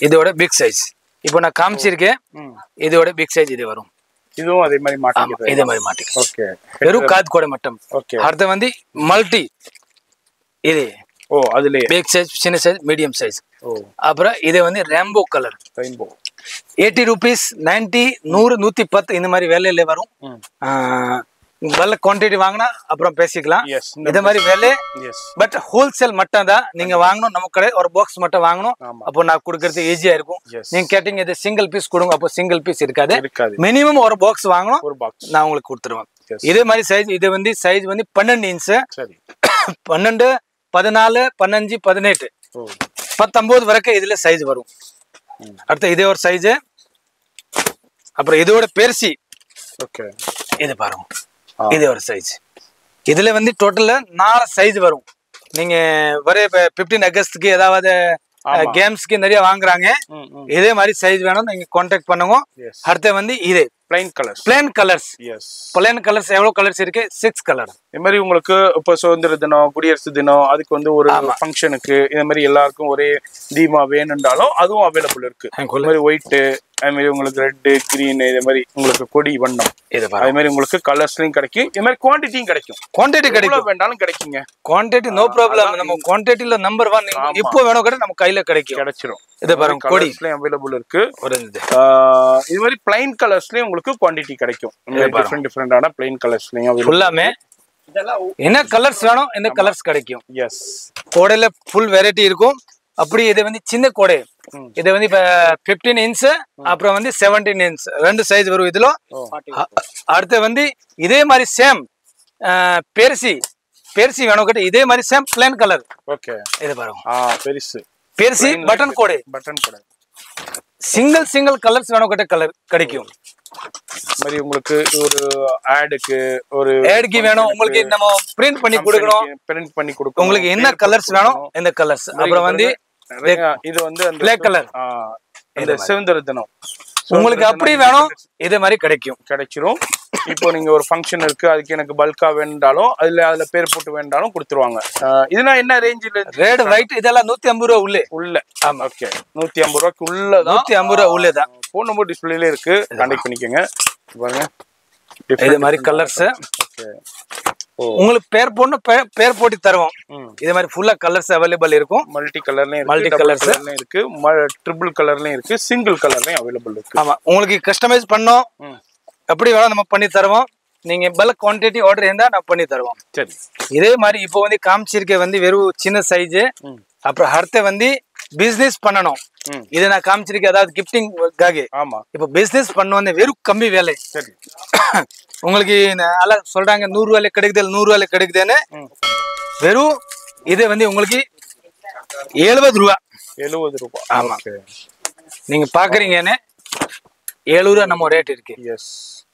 இதோட பிக் சைஸ். இப்போ நான் காமிச்சிருக்கேன், இதோட பிக் சைஸ் இது வரும். இதுவும் அதே மாதிரி மாட்டிக்கலாம். இதே மாதிரி மாட்டி. ஓகே, வெறும் காது கூட மட்டும். ஓகே. அடுத்து வந்து மல்டி இது. ஓ, அதுலயே பிக் சைஸ், சின்ன சைஸ், மீடியம் சைஸ். ஓ, அப்புறம் இது வந்து ரெயின்போ கலர். ரெயின்போ 80 rupees, 90, 100, 110 இந்த மாதிரி விலையில வரும். நல்ல குவான்டிட்டி வாங்கினா அப்புறம் பேசிக்கலாம். இந்த மாதிரி விலை. பட் ஹோல்சேல் மட்டும் தான் நீங்க வாங்கணும். நம்ம கடை ஒரு பாக்ஸ் மட்டும் வாங்கணும். அப்போ நான் கொடுக்கறது ஈஸியா இருக்கும். நீங்க கேட்டீங்க இது சிங்கிள் பீஸ் கொடுங்க, அப்போ சிங்கிள் பீஸ் இருக்காது. மினிமம் ஒரு பாக்ஸ் வாங்கணும், நான் உங்களுக்கு கொடுத்துருவேன். இதே மாதிரி சைஸ், இது வந்து சைஸ் வந்து 12 இன்ச், 12, 14, 15, 18, 19 வரைக்கும் இதுல சைஸ் வரும். அடுத்து இதே ஒரு சைஸ். அப்புறம் இதோட பெருசி. ஓகே, இது பாருங்க, இது ஒரு சைஸ். இதுல வந்து டோட்டல்ல 4 சைஸ் வரும். நீங்க வர 15 ஆகஸ்ட்க்கு ஏதாவது கேம்ஸ்க்கு நிறைய வாங்குறாங்க, இதே மாதிரி சைஸ் வேணும், நீங்க கான்டாக்ட் பண்ணுங்க. அடுத்து வந்து இது plain colours. Plain colours. Plain colours எவ்வளவு கலர்ஸ் இருக்கு? 6 கலர். இந்த மாதிரி உங்களுக்கு இப்போ சுதந்திர தினம், குடியரசு தினம், அதுக்கு வந்து ஒரு ஃபங்க்ஷனுக்கு இந்த மாதிரி எல்லாருக்கும் ஒரே தீமா வேணும்னாலும் அதுவும் அவைலபிள் இருக்கு. இந்த மாதிரி ஒயிட்டு, அது மாதிரி உங்களுக்கு ரெட்டு, கிரீன், இதே மாதிரி உங்களுக்கு கொடி வண்ணம், அதே மாதிரி உங்களுக்கு கலர்ஸ்லயும் கிடைக்கும். இது மாதிரி குவான்டிட்டியும் கிடைக்கும். குவான்டிட்டி கிடைக்கும், வேண்டாலும் கிடைக்குங்க. Quantity no problem. நம்ம குவான்டிட்டில நம்பர் 1 இப்போ வேணும் கூட நம்ம கையில கிடைச்சிரும். இது பாருங்க, கொடிஸ்லயும் அவைலபிள் இருக்கு. இது மாதிரி பிளைன் கலர்ஸ்லயும் உங்களுக்கு குவான்டிட்டி கிடைக்கும். டிஃபரெண்டான பிளைன் கலர்ஸ்லயும் ஃபுல்லாமே என்ன கலர்ஸ் வேணும் இந்த கலர்ஸ் கிடைக்கும். எஸ், கோடையில ஃபுல் வெரைட்டி இருக்கும். அப்படி இது வந்து சின்ன கோடை, இது வந்து இப்ப 15 இன்ச், அப்புறம் வந்து 17 இன்ச், 2 சைஸ் வரும் இதுல. அடுத்து வந்து இதே மாதிரி சேம் பெருசி வேணும் கிட்ட, இதே மாதிரி சேம் பிளைன் கலர். ஓகே, இது பாருங்க, பெருசி பட்டன் கோடை. சிங்கிள் கலர்ஸ் வேணும் கிட்ட கலர் கிடைக்கும். மாதிரி உங்களுக்கு ஒரு ஆடுக்கு வேணும், உங்களுக்கு நம்ம பிரிண்ட் பண்ணி கொடுக்கணும். உங்களுக்கு என்ன கலர்ஸ் வேணும் இந்த கலர்ஸ். அப்புறம் வந்து இது வந்து பிளாக் கலர், இந்த சுதந்திர தினம் உங்களுக்கு அப்படி வேணும், இதே மாதிரி கிடைச்சிரும். இப்போ நீங்க ஒரு ஃபங்க்ஷன் இருக்கு, அதுக்கு எனக்கு பல்கா வேண்டாலும் அதுல பேர் போட்டு வேண்டாலும் கொடுத்துருவாங்க. இதுனா என்ன ரேஞ்சில்? ரெட் ஒயிட் இதெல்லாம் 150 ரூபா உள்ள. ஆமா, ஓகே, 150 ரூபாய்க்கு உள்ளதான். 150 ரூபா உள்ளதான். ஃபோன் நம்பர் டிஸ்பிளேல இருக்கு, கான்டாக்ட் பண்ணிக்கோங்க. பாருங்க, இது மாதிரி கலர்ஸ். உங்களுக்கு பேர் போட்டு தருவோம். இது மாதிரி ஃபுல்லா கலர்ஸ் அவைலபிள் இருக்கும். மல்டி கலர்லயும் இருக்கு, ட்ரிபிள் கலர்லயும் இருக்கு, சிங்கிள் கலர்லயும் அவைலபிள் இருக்கு. ஆமா, உங்களுக்கு கஸ்டமைஸ் பண்ணோம் எப்படி வேணும் நம்ம பண்ணி தருவோம். நீங்க பல்க் குவான்டிட்டி ஆர்டர் இருந்தா நான் பண்ணி தருவோம். சரி, இதே மாதிரி இப்போ வந்து காமிச்சிருக்க வந்து வெறும் சின்ன சைஸ். அப்புறம் அடுத்த வந்து பிசினஸ் பண்ணணும். இதை நான் காமிச்சிருக்கேன், அதாவது கிஃப்டிங்காக. ஆமா, இப்போ பிசினஸ் பண்ண வெறும் கம்மி வேலை. சரி, உங்களுக்கு சொல்றாங்க 100 ரூபாயில கிடைக்குது, 100 ரூபாயில கிடைக்குதுன்னு. வெறும் இது வந்து உங்களுக்கு 70 ரூபா. 70 ரூபா. ஆமா, நீங்க பாக்குறீங்கன்னு 70 ரூபா நம்ம ரேட் இருக்கு. எஸ்,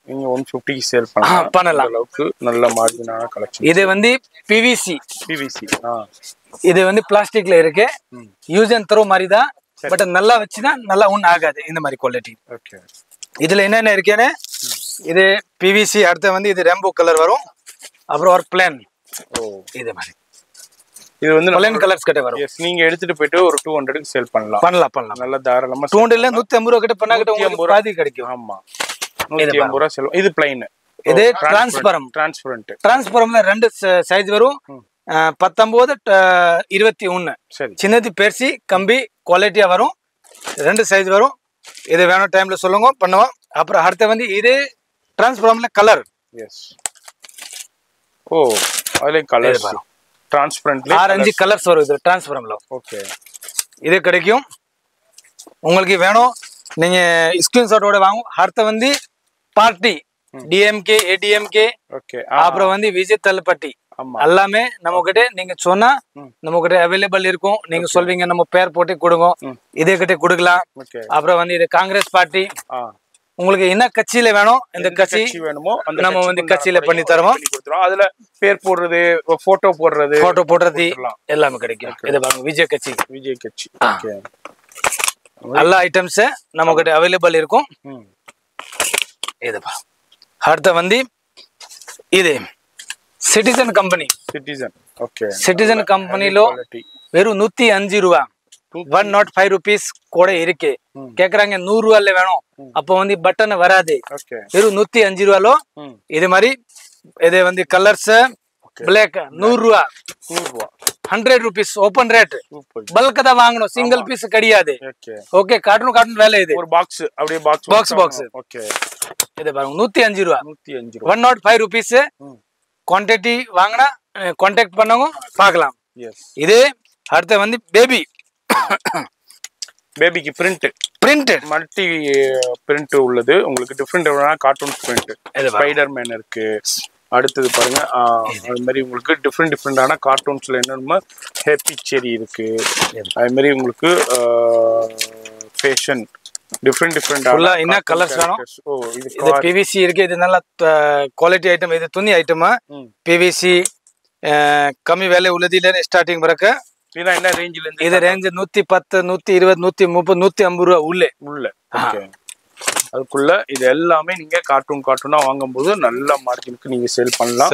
நீங்க 150 சேல் பண்ணலாம். அளவுக்கு நல்ல மார்ஜினான கலெக்ஷன். இது வந்து பிவிசி. இது வந்து பிளாஸ்டிக்ல இருக்கு, யூஸ் அண்ட் த்ரோ மாதிரி தான். பட் நல்லா வச்சுனா நல்லா ஒன்றும் ஆகாது. இந்த மாதிரி குவாலிட்டி. ஓகே, இதுல என்னென்ன இருக்கேன்னு, இது பிவிசி. அடுத்து வந்து இது ரெயின்போ கலர் வரும். அப்புறம் ஒரு பிளான். இது மாதிரி இது வந்து பிளான் கலர்ஸ் கிட்ட வரும். நீங்க எடுத்துட்டு போயிட்டு ஒரு 200க்கு சேல் பண்ணலாம். நல்ல தாராளமா 200ல 150 ரூபா கிட்ட பண்ணா கிட்ட உங்களுக்கு பாதி கிடைக்கும். ஆமா, 150 ரூபா சேல். இது பிளைன். இது டிரான்ஸ்பரம்ல 2 சைஸ் வரும். 19, 21. சின்னது பெருசி கம்பி குவாலிட்டியா வரும். 2 சைஸ் வரும். இது வேணும் டைம்ல சொல்லுங்க, பண்ணுவோம். அப்புறம் அடுத்து வந்து இது டிரான்ஸ்பரம்ல கலர். எஸ், ஓ, அதுல கலர் டிரான்ஸ்பரன்ட்லி ஆரஞ்சு கலர்ஸ் வரும் இது டிரான்ஸ்பரம்ல. ஓகே, இது கிடைக்கும். உங்களுக்கு வேணும் நீங்க ஸ்கிரீன்ஷாட்டோட வாங்க. அடுத்து வந்து பார்ட்டி டிஎம்கே, ஏடிஎம்கே, ஓகே, அப்புறம் வந்து விஜய் தள்ளுப்பட்டி எல்லாமே நம்ம கிட்ட நீங்க சொன்னா நம்ம கிட்ட அவைலபிள் இருக்கும். நீங்க சொல்வீங்க, நம்ம பேர் போட்டு கொடுங்க, இதே கிட்ட கொடுக்கலாம். அப்புறம் வந்து இது காங்கிரஸ் பார்ட்டி. உங்களுக்கு என்ன கட்சியில வேணும், இந்த கட்சி வேணுமோ நம்ம வந்து கட்சியில பண்ணி தருவோம். அதுல பேர் போடுறது, போட்டோ போடுறது எல்லாமே கிடைக்கும். இது பாருங்க, விஜய் கட்சி. ஓகே, எல்லா ஐட்டம்ஸ் நம்ம கிட்ட அவைலபிள் இருக்கும். இது பாருங்க. அடுத்து வந்து இது சிட்டிசன் கம்பெனி. ஓகே, சிட்டிசன் கம்பெனிలో வெறும் 105 ரூபா. 105 rupees கூட இருக்கு. கேக்குறாங்க 100 ரூபாயில வேணும், அப்போ வந்து பட்டன் வராது. வெறும் 105 ரூபாயில இது மாதிரி. இது வந்து கலர்ஸ் பிளாக் 100 ரூபா, 100 rupees ஓபன் ரேட். பல்க் தான் வாங்கணும், சிங்கிள் பீஸ் கிடையாது. ஓகே, கார்ட்டூன் வேலை இது. ஒரு பாக்ஸ் அப்படியே பாக்ஸ். ஓகே, இது பாருங்க 105 ரூபா, 105 rupees. குவான்டிட்டி வாங்கினா கான்டாக்ட் பண்ணவங்க பார்க்கலாம். இது அடுத்து வந்து பேபிக்கு பிரிண்ட் மல்டி பிரிண்ட் உள்ளது. உங்களுக்கு டிஃப்ரெண்ட் கார்ட்டூன் பிரிண்ட். ஸ்பைடர்மேன் இருக்கு. அடுத்தது பாருங்க, அது மாதிரி உங்களுக்கு டிஃப்ரெண்டான கார்ட்டூன்ஸ்ல என்னென்ன ஹேப்பி செரி இருக்கு. அது மாதிரி உங்களுக்கு ஃபேஷன் டிஃப்ரெண்ட் என்ன கலர்ஸ் வேணும். இது பிவிசி இருக்கு. இது நல்ல குவாலிட்டி ஐட்டம். இது துணி ஐட்டமா. பிவிசி கம்மி விலை உள்ளது இல்ல ஸ்டார்டிங் வரக்க. என்ன ரேஞ்சில இருந்து? இது ரேஞ்ச் 110, 120, 130, 150 ரூபா உள்ள. அதுக்குள்ள இது எல்லாமே நீங்க கார்ட்டூனா வாங்கும்போது நல்ல மார்ஜினுக்கு நீங்க சேல் பண்ணலாம்.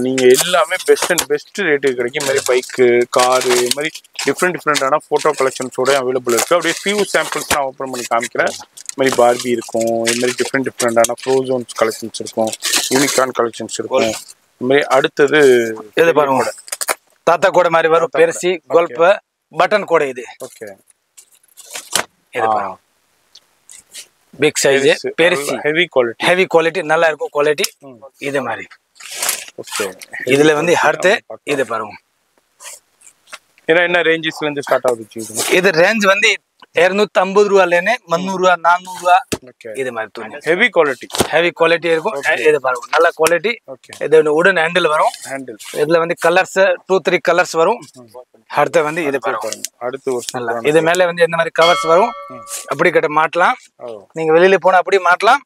நீங்க எல்லாமே பெஸ்ட் ரேட்டுக்கு கிடைக்கும். மாதிரி பைக்கு, காரு, இது மாதிரி டிஃப்ரெண்டான போட்டோ கலெக்ஷன்ஸோட அவைலபிள் இருக்கு. அப்படியே ஃபியூ சாம்பிள்ஸ் நான் ஓப்பன் பண்ணி காமிக்கிறேன். இது மாதிரி பார்பி இருக்கும். இது மாதிரி டிஃப்ரெண்டான ஃப்ரோசன்ஸ் கலெக்ஷன்ஸ் இருக்கும். யூனிகார்ன் கலெக்ஷன்ஸ் இருக்கும். இது மாதிரி அடுத்தது இது பாருங்க, தாத்தா கூட மாதிரி வரும். பெருசி கோல்ப் பட்டன் கூட இது. ஓகே, இது பாருங்க பிக் சைஸ் பெருசி. ஹெவி குவாலிட்டி நல்லா இருக்கும் குவாலிட்டி. இது மாதிரி. ஓகே, இதுல வந்து அடுத்து இது பாருங்க. என்ன ரேஞ்சஸ்ல இருந்து ஸ்டார்ட் ஆகுது? இது ரேஞ்ச் வந்து 250 ரூபாயிலேன்னு 300 ரூபா, 400 ரூபா. இது மாதிரி துணி ஹெவி குவாலிட்டி இருக்கும். இது பாருங்க நல்ல குவாலிட்டி. இது உடன் ஹேண்டில் வரும். இதுல வந்து கலர்ஸ் 2-3 கலர்ஸ் வரும். அடுத்து வந்து இது பாருங்க. அடுத்து இது மேல வந்து இந்த மாதிரி கவர்ஸ் வரும். அப்படி கிட்ட மாட்டலாம். நீங்க வெளியில போனா அப்படி மாட்டலாம்.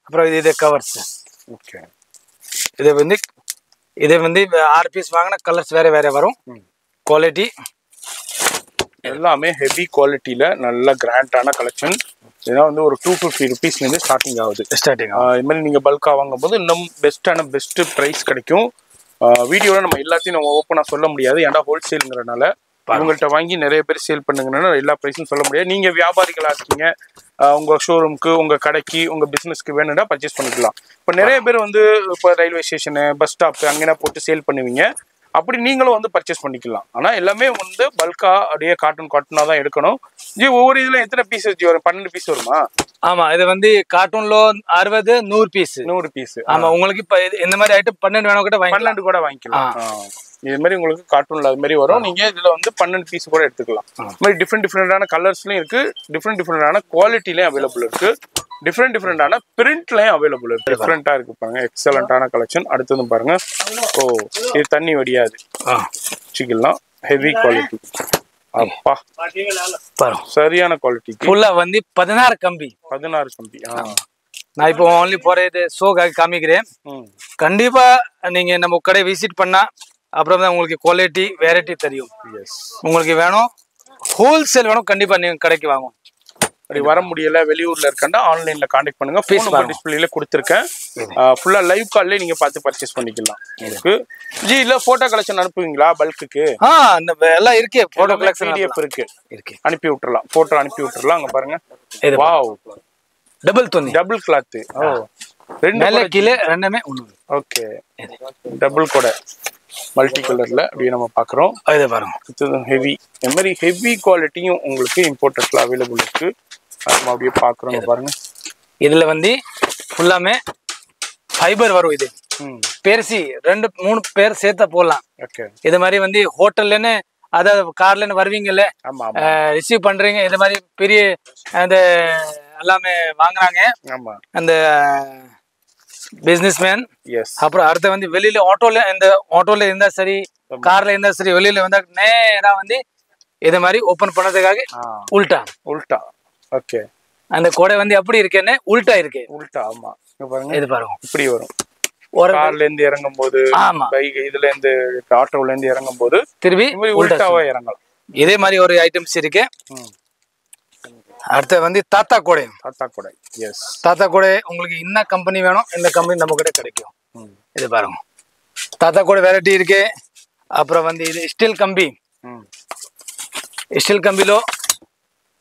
அப்புறம் இது கவர்ஸ். இது வந்து 6 பீஸ் வாங்கினா கலர்ஸ் வேற வரும். குவாலிட்டி எல்லாமே ஹெவி குவாலிட்டியில நல்ல கிராண்டான கலெக்ஷன். ஏன்னா வந்து ஒரு 250 rupeesல இருந்து ஸ்டார்டிங் ஆகுது. இது மாதிரி நீங்க பல்கா வாங்கும் போது இன்னும் பெஸ்ட் பிரைஸ் கிடைக்கும். வீடியோல நம்ம எல்லாத்தையும் நம்ம ஓப்பனா சொல்ல முடியாது. ஏன்னா ஹோல்சேலுங்கிறனால உங்கள்கிட்ட வாங்கி நிறைய பேர் சேல் பண்ணுங்கன்னா எல்லா பிரைஸும் சொல்ல முடியாது. நீங்க வியாபாரிகளா இருக்கீங்க, உங்க ஷோரூமுக்கு, உங்க கடைக்கு, உங்க பிசினஸ்க்கு வேணும்னா பர்ச்சேஸ் பண்ணிக்கலாம். இப்போ நிறைய பேர் வந்து இப்போ ரயில்வே ஸ்டேஷனு, பஸ் ஸ்டாப் அங்கேனா போட்டு சேல் பண்ணுவீங்க. அப்படி நீங்களும் வந்து பர்ச்சேஸ் பண்ணிக்கலாம். ஆனா எல்லாமே வந்து பல்கா அப்படியே கார்ட்டூனா தான் எடுக்கணும். ஒவ்வொரு இதுல எத்தனை பீஸ் வரும்? 12 பீஸ் வருமா? ஆமா, இது வந்து கார்ட்டூன்ல 60, 100 பீஸ். ஆமா, உங்களுக்கு இப்ப இந்த மாதிரி ஐட்டம் 12 வேணும் கூட 12 கூட வாங்கிக்கலாம். இது மாதிரி உங்களுக்கு கார்ட்டூன்ல அது மாதிரி வரும். நீங்க இதுல வந்து 12 பீஸ் கூட எடுத்துக்கலாம். இது மாதிரி டிஃப்ரெண்டான கலர்ஸ்லயும் இருக்கு. டிஃப்ரெண்டான குவாலிட்டிலயும் அவைலபிள் இருக்கு. டிஃப்ரெண்டான பிரிண்ட்லயும் அவைலபிள் இருக்கு. டிஃப்ரெண்டா இருக்கு பாருங்க. எக்ஸலண்டான கலெக்ஷன். அடுத்தது பாருங்க. இது தண்ணி வடியாது. வச்சுக்கலாம். Heavy quality. அப்பா சரியான குவாலிட்டி. ஃபுல்லா வந்து 16 கம்பி. நான் இப்போ ஓன்லி போறது ஷோக்காக காமிக்கிறேன். கண்டிப்பா நீங்க நம்ம கடை விசிட் பண்ணா அப்புறம் தான் உங்களுக்கு குவாலிட்டி வெரைட்டி தெரியும். உங்களுக்கு வேணும் ஹோல்சேல் வேணும், கண்டிப்பா நீங்க கடைக்கு வாங்கும். அப்படி வர முடியல, வெளியூர்ல இருக்கா ஆன்லைன்ல கான்டாக்ட் பண்ணுங்க. ஃபோன் நம்பர் டிஸ்பிளேல கொடுத்துருக்கேன். ஃபுல்லா லைவ் கால்ல நீங்க பார்த்து பர்ச்சேஸ் பண்ணிக்கலாம். ஜி இல்ல போட்டோ கலெக்ஷன் அனுப்புவீங்களா பல்க்குக்கு? எல்லாம் இருக்கு. போட்டோ கலெக்ஷன் PDF இருக்கு, அனுப்பி விட்டுறலாம். போட்டோ அனுப்பி விட்டுறலாம். அங்க பாருங்க. வாவ், டபுள் துணி, டபுள் கிளாத். ரெண்டு மேல கீழே ரெண்டுமே ஒண்ணு. ஓகே, டபுள் கூட மல்டி கலர்ல அப்படியே நம்ம பாக்குறோம். இதை பாருங்க. ஹெவி, இந்த மாதிரி ஹெவி குவாலிட்டியும் உங்களுக்கு இம்போர்ட்டட்ல அவைலபிள் இருக்கு. நம்ம அப்படியே பாக்குறோம் பாருங்க. இதுல வந்து ஃபுல்லாமே ஃபைபர் வரும். இது பெருசி 2-3 பேர் சேர்த்த போடலாம். இது மாதிரி வந்து ஹோட்டல்லன்னு அதாவது கார்லன்னு வருவீங்கல்ல, ரிசீவ் பண்றீங்க, இது மாதிரி பெரிய அந்த எல்லாமே வாங்குறாங்க அந்த பிசினஸ்மேன். அப்புறம் அடுத்த வந்து வெளியில ஆட்டோல இருந்தா சரி, கார்ல இருந்தா சரி, வெளியில வந்தா நேரா வந்து இது மாதிரி ஓபன் பண்ணதுக்காக உல்டா. ஓகே, அந்த கொடை வந்து எப்படி இருக்கேன்னு உல்டா இருக்கு. ஆமா, இது பாருங்க. இப்படி வரும். கார்ல இருந்து இறங்கும் போது, பைக் இதுல இருந்து ஆட்டோல இருந்து இறங்கும் போது திரும்பி உல்டாவா இறங்கலாம். இதே மாதிரி ஒரு ஐட்டம்ஸ் இருக்கு. அடுத்து வந்து தாத்தா கோடை. தாத்தா கோடை உங்களுக்கு என்ன கம்பெனி வேணும், இந்த கம்பெனி நம்ம கிட்ட கிடைக்கும். இது பாருங்க, தாத்தா கோடை வெரைட்டி இருக்கு. அப்புறம் வந்து இது ஸ்டீல் கம்பி, స్టీల్ కంబిలో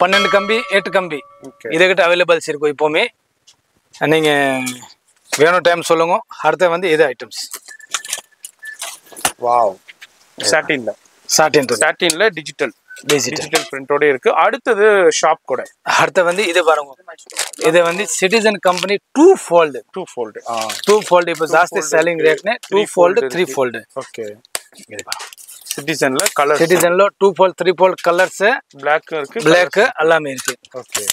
12 కంబి 8 కంబி இதுகிட்ட அவைலபிள்ஸ் இருக்கும் இப்போமே நீங்க வேணும் டைம் சொல்லுங்க அடுத்து வந்து இது ஐட்டம்ஸ் வாவ் சாட்டின்ல டிஜிட்டல் பிரிண்டோட இருக்கு அடுத்து ஷாப் கூட அடுத்து வந்து இது பாருங்க இது வந்து சிட்டிசன் கம்பெனி 2 fold இப்போ ஜாஸ்தி செல்லிங் ரேட்னே 2 fold 3 fold ஓகே இது பாருங்க சிட்டிசன்ல கலர் சிட்டிசன்ல 2 fold 3 fold கலர்ஸ் black இருக்கு black எல்லாமே இருக்கு ஓகே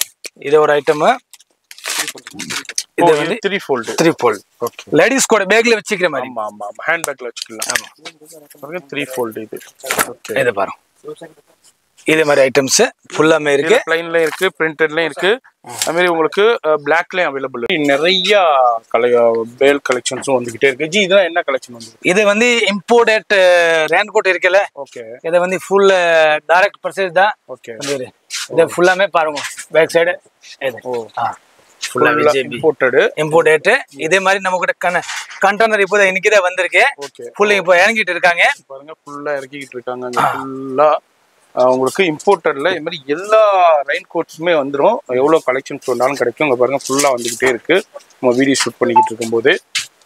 இது ஒரு ஐட்டம் இது வந்து 3 fold ஓகே லேடீஸ் கூட பேக்ல வச்சிக்கிற மாதிரி ஆமா ஹேண்ட் பேக்ல வச்சுக்கலாம் ஆமா பாருங்க 3 fold இது ஓகே இது பாருங்க இதே மாதிரி ஐட்டம்ஸ் ஃபுல்லாமே இருக்கு ப்ளைன்ல இருக்கு பிரிண்டட்ல இருக்கு அதே மாதிரி உங்களுக்கு பிளாக்லயும் அவைலபிள் இருக்கு நிறைய பேல் கலெக்ஷன்ஸும் வந்துகிட்டே இருக்கு ஜி இதெல்லாம் என்ன கலெக்ஷன் வந்து இது வந்து இம்போர்ட்டட் ரேன் கோட் இருக்குல்ல ஓகே இது வந்து ஃபுல் டைரக்ட் பர்ச்சேஸ் தான் ஓகே இது ஃபுல்லாமே பாருங்க பேக் சைடு இது ஃபுல்லாமே இம்போர்ட்டட் இதே மாதிரி நம்ம கிட்ட கண்டெய்னர் இப்போ இன்னைக்கு தான் வந்திருக்கு ஃபுல்லா இப்போ இறங்கிட்டு இருக்காங்க பாருங்க ஃபுல்லா இறக்கிட்டு இருக்காங்க ஃபுல்லா உங்களுக்கு இம்போர்ட்டர்ல இது மாதிரி எல்லா ரெயின் கோட்ஸுமே வந்துடும் எவ்வளோ கலெக்ஷன்ஸ் வந்தாலும் கிடைக்கும் இங்கே பாருங்க ஃபுல்லாக வந்துக்கிட்டே இருக்கு நம்ம வீடியோ ஷூட் பண்ணிக்கிட்டு இருக்கும்போது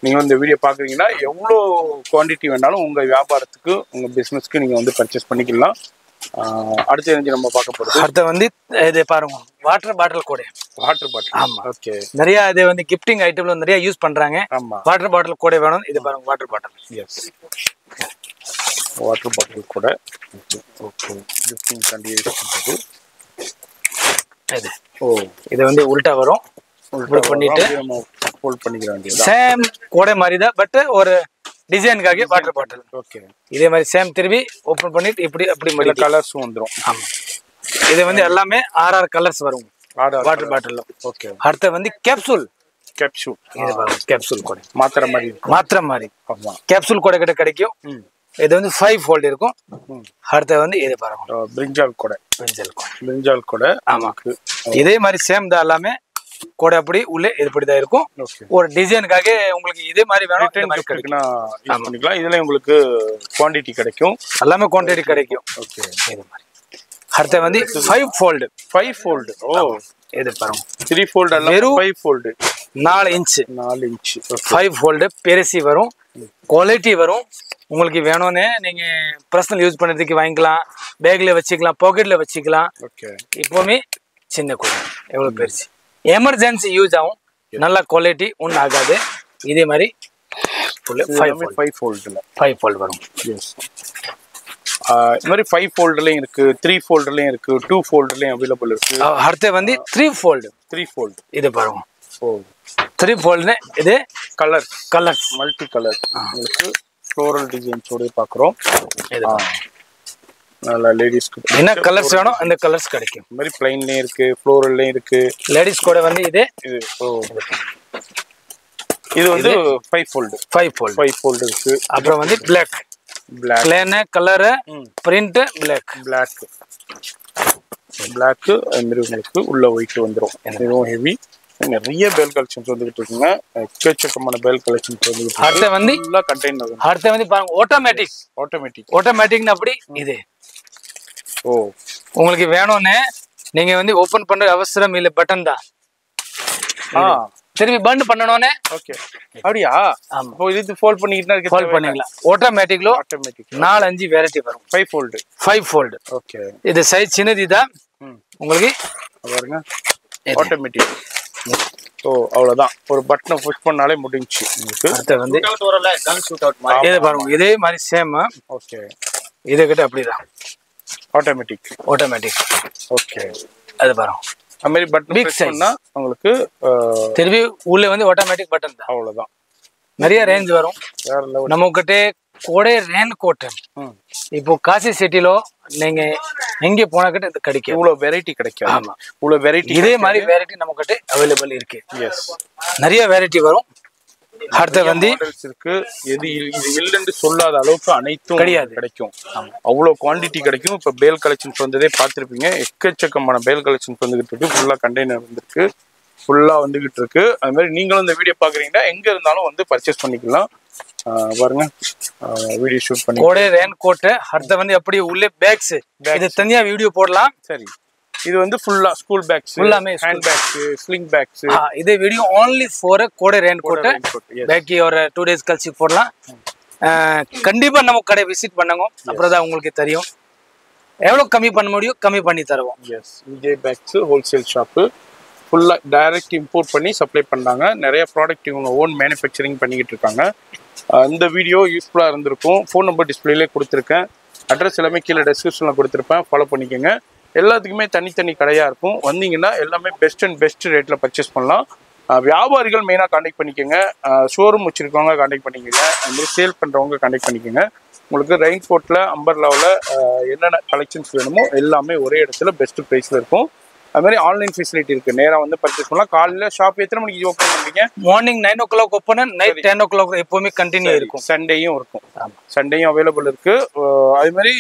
நீங்கள் இந்த வீடியோ பார்க்குறீங்கன்னா எவ்வளோ குவான்டிட்டி வேணாலும் உங்கள் வியாபாரத்துக்கு உங்கள் பிஸ்னஸ்க்கு நீங்கள் வந்து பர்ச்சேஸ் பண்ணிக்கலாம் அடுத்து தெரிஞ்சு நம்ம பார்க்க போகிறது அடுத்து வந்து இது பாருங்க வாட்டர் பாட்டில் கூட ஆமா ஓகே நிறைய இது வந்து கிஃப்டிங் ஐட்டம்ல நிறைய யூஸ் பண்றாங்க ஆமா வாட்டர் பாட்டில் கூட வேணும் இது பாருங்க water bottle yes water bottle கூட ஓகே கிஃப்டிங் கண்டி யூஸ் பண்றது இது இது வந்து உல்டா வரும் உல்டா பண்ணிட்டு ஃபோல்ட் பண்ணிக்க வேண்டியது சேம் கோடை மாதிரி தான் பட் ஒரு டிசைனுக்காக வாட்டர் பாட்டில் ஓகே இதே மாதிரி சேம் திருப்பி ஓபன் பண்ணிட்டு இப்படி அப்படி மாதிரி கலர்ஸும் வந்துரும் ஆமா இது வந்து எல்லாமே 6 கலர்ஸ் வரும் வாட்டர் பாட்டில் ஓகே அடுத்து வந்து கேப்சூல் இது பாருங்க கேப்சூல் கூட மாத்திரை மாதிரி ஆமா கேப்சூல் கூட கிட்ட கிடைக்கும் இது வந்து 5 fold இருக்கும் அடுத்து வந்து இது பாருங்க பிரிஞ்சால் கூட ஆமாக்கு இதே மாதிரி சேம் தான் எல்லாமே கூட அப்படி உள்ளே இப்படிதான் இருக்கும் ஒரு டிசைனுக்காக உங்களுக்கு இதே மாதிரி வேணும் பண்ணிக்கலாம் இதுல உங்களுக்கு குவாண்டிட்டி கிடைக்கும் எல்லாமே குவாண்டிட்டி கிடைக்கும் ஓகே இது மாதிரி அடுத்து வந்து 5 fold இது பாருங்க 3 fold அல்ல 5 fold 4 இன்ச் 5 fold பெருசி வரும் குவாலிட்டி வரும் உங்களுக்கு வேணும்னே நீங்க பர்சனல் யூஸ் பண்றதுக்கு வாங்கிக்கலாம் பேக்ல வச்சுக்கலாம் பாக்கெட்ல வச்சுக்கலாம் ஓகே இப்போமே சின்ன கூட எவ்வளவு பெருசு எமர்ஜென்சி யூஸ் ஆகும் நல்ல குவாலிட்டி ஒன்றும் ஆகாது இதே மாதிரி 5 fold வரும் இது மாதிரி 5 foldலயும் இருக்கு 3 foldலயும் இருக்கு 2 foldலயும் அவைலபிள் இருக்கு அடுத்து வந்து 3 fold இது பாருங்க 3 fold இது கலர்ஸ் மல்டி கலர் உங்களுக்கு ஃப்ளோரல் டிசைன்ஸோட பார்க்குறோம் நல்லா லேடிஸ்க்கு என்ன கலர்ஸ் வேணும் அந்த கலர்ஸ் கிடைக்கும் இந்த மாதிரி பிளைன்லயும் இருக்கு ஃப்ளோரல்லையும் இருக்கு லேடிஸ் கூட வந்து இது வந்து 5 fold இருக்கு அப்புறம் வந்து black plain colour print black அது மாதிரி உங்களுக்கு உள்ள ஒயிட் வந்துடும் இதுவும் ஹெவி நிறைய பேல் கலெக்ஷன்ஸ் வந்துகிட்டு இருக்குங்க எக்கச்சக்கமான பேல் கலெக்ஷன்ஸ் வந்துகிட்டு அடுத்து வந்து கண்டெய்னர் அடுத்து வந்து பாருங்க ஆட்டோமேட்டிக் அப்படி இது உங்களுக்கு வேணும்னு நீங்க வந்து ஓபன் பண்ற அவசரம் இல்ல பட்டன் தான் திருப்பி பண்ட் பண்ணணும்னே ஓகே அப்படியா ஆமா இது ஃபோல்ட் பண்ணிக்கிட்டா இருக்கு ஃபோல்ட் பண்ணிக்கலாம் ஆட்டோமேட்டிக் 4-5 வெரைட்டி வரும் 5 fold ஓகே இது சைஸ் சின்னது தான் உங்களுக்கு பாருங்க ஆட்டோமேட்டிக் அவ்வளவுதான் ஒரு பட்டனை புஷ் பண்ணாலே முடிஞ்சுச்சு உங்களுக்கு அடுத்து வந்து இது பாருங்க இதே மாதிரி சேம் ஓகே இதை கிட்ட அப்படிதான் ஆட்டோமேட்டிக் ஓகே அது பாருங்க அந்த மாதிரி பட்டன் பிரஸ் பண்ணா உங்களுக்கு திருப்பி உள்ள வந்து ஆட்டோமேட்டிக் பட்டன் தான் அவ்வளவுதான் நிறைய ரேஞ்ச் வரும் நம்ம கிட்ட கோடை ரெயின் கோட் இப்போ காசி சிட்டிலோ நீங்க எங்க போனா கிட்ட இது கிடைக்கும் இவ்வளவு வெரைட்டி கிடைக்கும் ஆமா இவ்வளவு வெரைட்டி இதே மாதிரி வெரைட்டி நம்ம கிட்ட அவைலபிள் இருக்கு எஸ் நிறைய வெரைட்டி வரும் அடுத்து வந்து இருக்கு எது இது இல்லன்னு சொல்லாத அளவுக்கு அனைத்தும் கிடைக்கும் அவ்வளவு குவாண்டிட்டி கிடைக்கும் இப்ப பேல் கலெக்ஷன்ஸ் வந்ததே பார்த்திருப்பீங்க எக்கச்சக்கமான பேல் கலெக்ஷன்ஸ் வந்துகிட்டு இருக்கு ஃபுல்லா கண்டெய்னர் வந்திருக்கு ஃபுல்லா வந்துகிட்டு இருக்கு அது மாதிரி நீங்களும் இந்த வீடியோ பாக்குறீங்கன்னா எங்க இருந்தாலும் வந்து பர்ச்சேஸ் பண்ணிக்கலாம் பாருங்க வீடியோ ஷூட் பண்ணி கோடை ரெயின் கோட் அடுத்து வந்து அப்படியே உள்ளே பேக்ஸ் இது தனியா வீடியோ போடலாம் சரி இது வந்து ஃபுல்லா ஸ்கூல் பேக்ஸ் ஃபுல்லாமே ஹேண்ட் பேக்ஸ் ஸ்லிங் பேக்ஸ் இதே வீடியோ only for கோடை ரெயின் கோட் பேக்கி ஒரு 2 days கழிச்சு போடலாம் கண்டிப்பா நம்ம கடை விசிட் பண்ணுங்க அப்புறம் தான் உங்களுக்கு தெரியும் எவ்வளவு கம்மி பண்ண முடியும் கம்மி பண்ணி தருவோம் yes Vijay bags wholesale shop ஃபுல்லா டைரக்ட் இம்போர்ட் பண்ணி சப்ளை பண்றாங்க நிறைய ப்ராடக்ட் இவங்க ஓன் மேனுஃபேக்சரிங் பண்ணிக்கிட்டு இருக்காங்க இந்த வீடியோ யூஸ்ஃபுல்லா இருந்திருக்கும் ஃபோன் நம்பர் டிஸ்பிளேலே கொடுத்துருக்கேன் அட்ரஸ் எல்லாமே கீழே டெஸ்கிரிப்ஷன்ல கொடுத்துருப்பேன் ஃபாலோ பண்ணிக்கோங்க எல்லாத்துக்குமே தனித்தனி கடையா இருக்கும் வந்தீங்கன்னா எல்லாமே பெஸ்ட் அண்ட் பெஸ்ட் ரேட்ல பர்ச்சேஸ் பண்ணலாம் வியாபாரிகள் மெயினாக கான்டாக்ட் பண்ணிக்கோங்க ஷோரூம் வச்சிருக்கவங்க கான்டாக்ட் பண்ணிக்கோங்க அந்த மாதிரி சேல் பண்ணுறவங்க கான்டாக்ட் பண்ணிக்கோங்க உங்களுக்கு ரெயின் கோட்டில் அம்பர்லாவில் என்னென்ன கலெக்ஷன்ஸ் வேணுமோ எல்லாமே ஒரே இடத்துல பெஸ்ட் ப்ரைஸில் இருக்கும் அது மாதிரி ஆன்லைன் ஃபெசிலிட்டி இருக்குது நேராக வந்து பர்ச்சேஸ் பண்ணலாம் காலையில் ஷாப் எத்தனை மணிக்கு ஓப்பன் பண்ணுறீங்க morning 9 o'clock open night 10 o'clock எப்போவுமே கண்டினியூ இருக்கும் சண்டேயும் இருக்கும் சண்டேயும் அவைலபிள் இருக்குது அது மாதிரி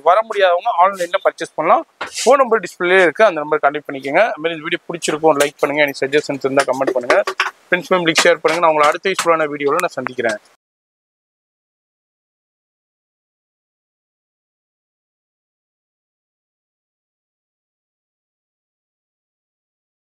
வர முடியாதவங்க ஆன்லைனில் பர்ச்சேஸ் பண்ணலாம் ஃபோன் நம்பர் டிஸ்பிளே இருக்குது அந்த நம்பர் கான்டாக்ட் பண்ணிக்கோங்க அது மாதிரி இந்த வீடியோ பிடிச்சிருக்கும் லைக் பண்ணுங்கள் எனக்கு சஜஷன்ஸ் இருந்தால் கமெண்ட் பண்ணுங்கள் ஃப்ரெண்ட்ஸ் ஃபேமிலிக்கு ஷேர் பண்ணுங்கள் நான் உங்களை அடுத்த யூஸ்ஃபுல்லான வீடியோவில் நான் சந்திக்கிறேன்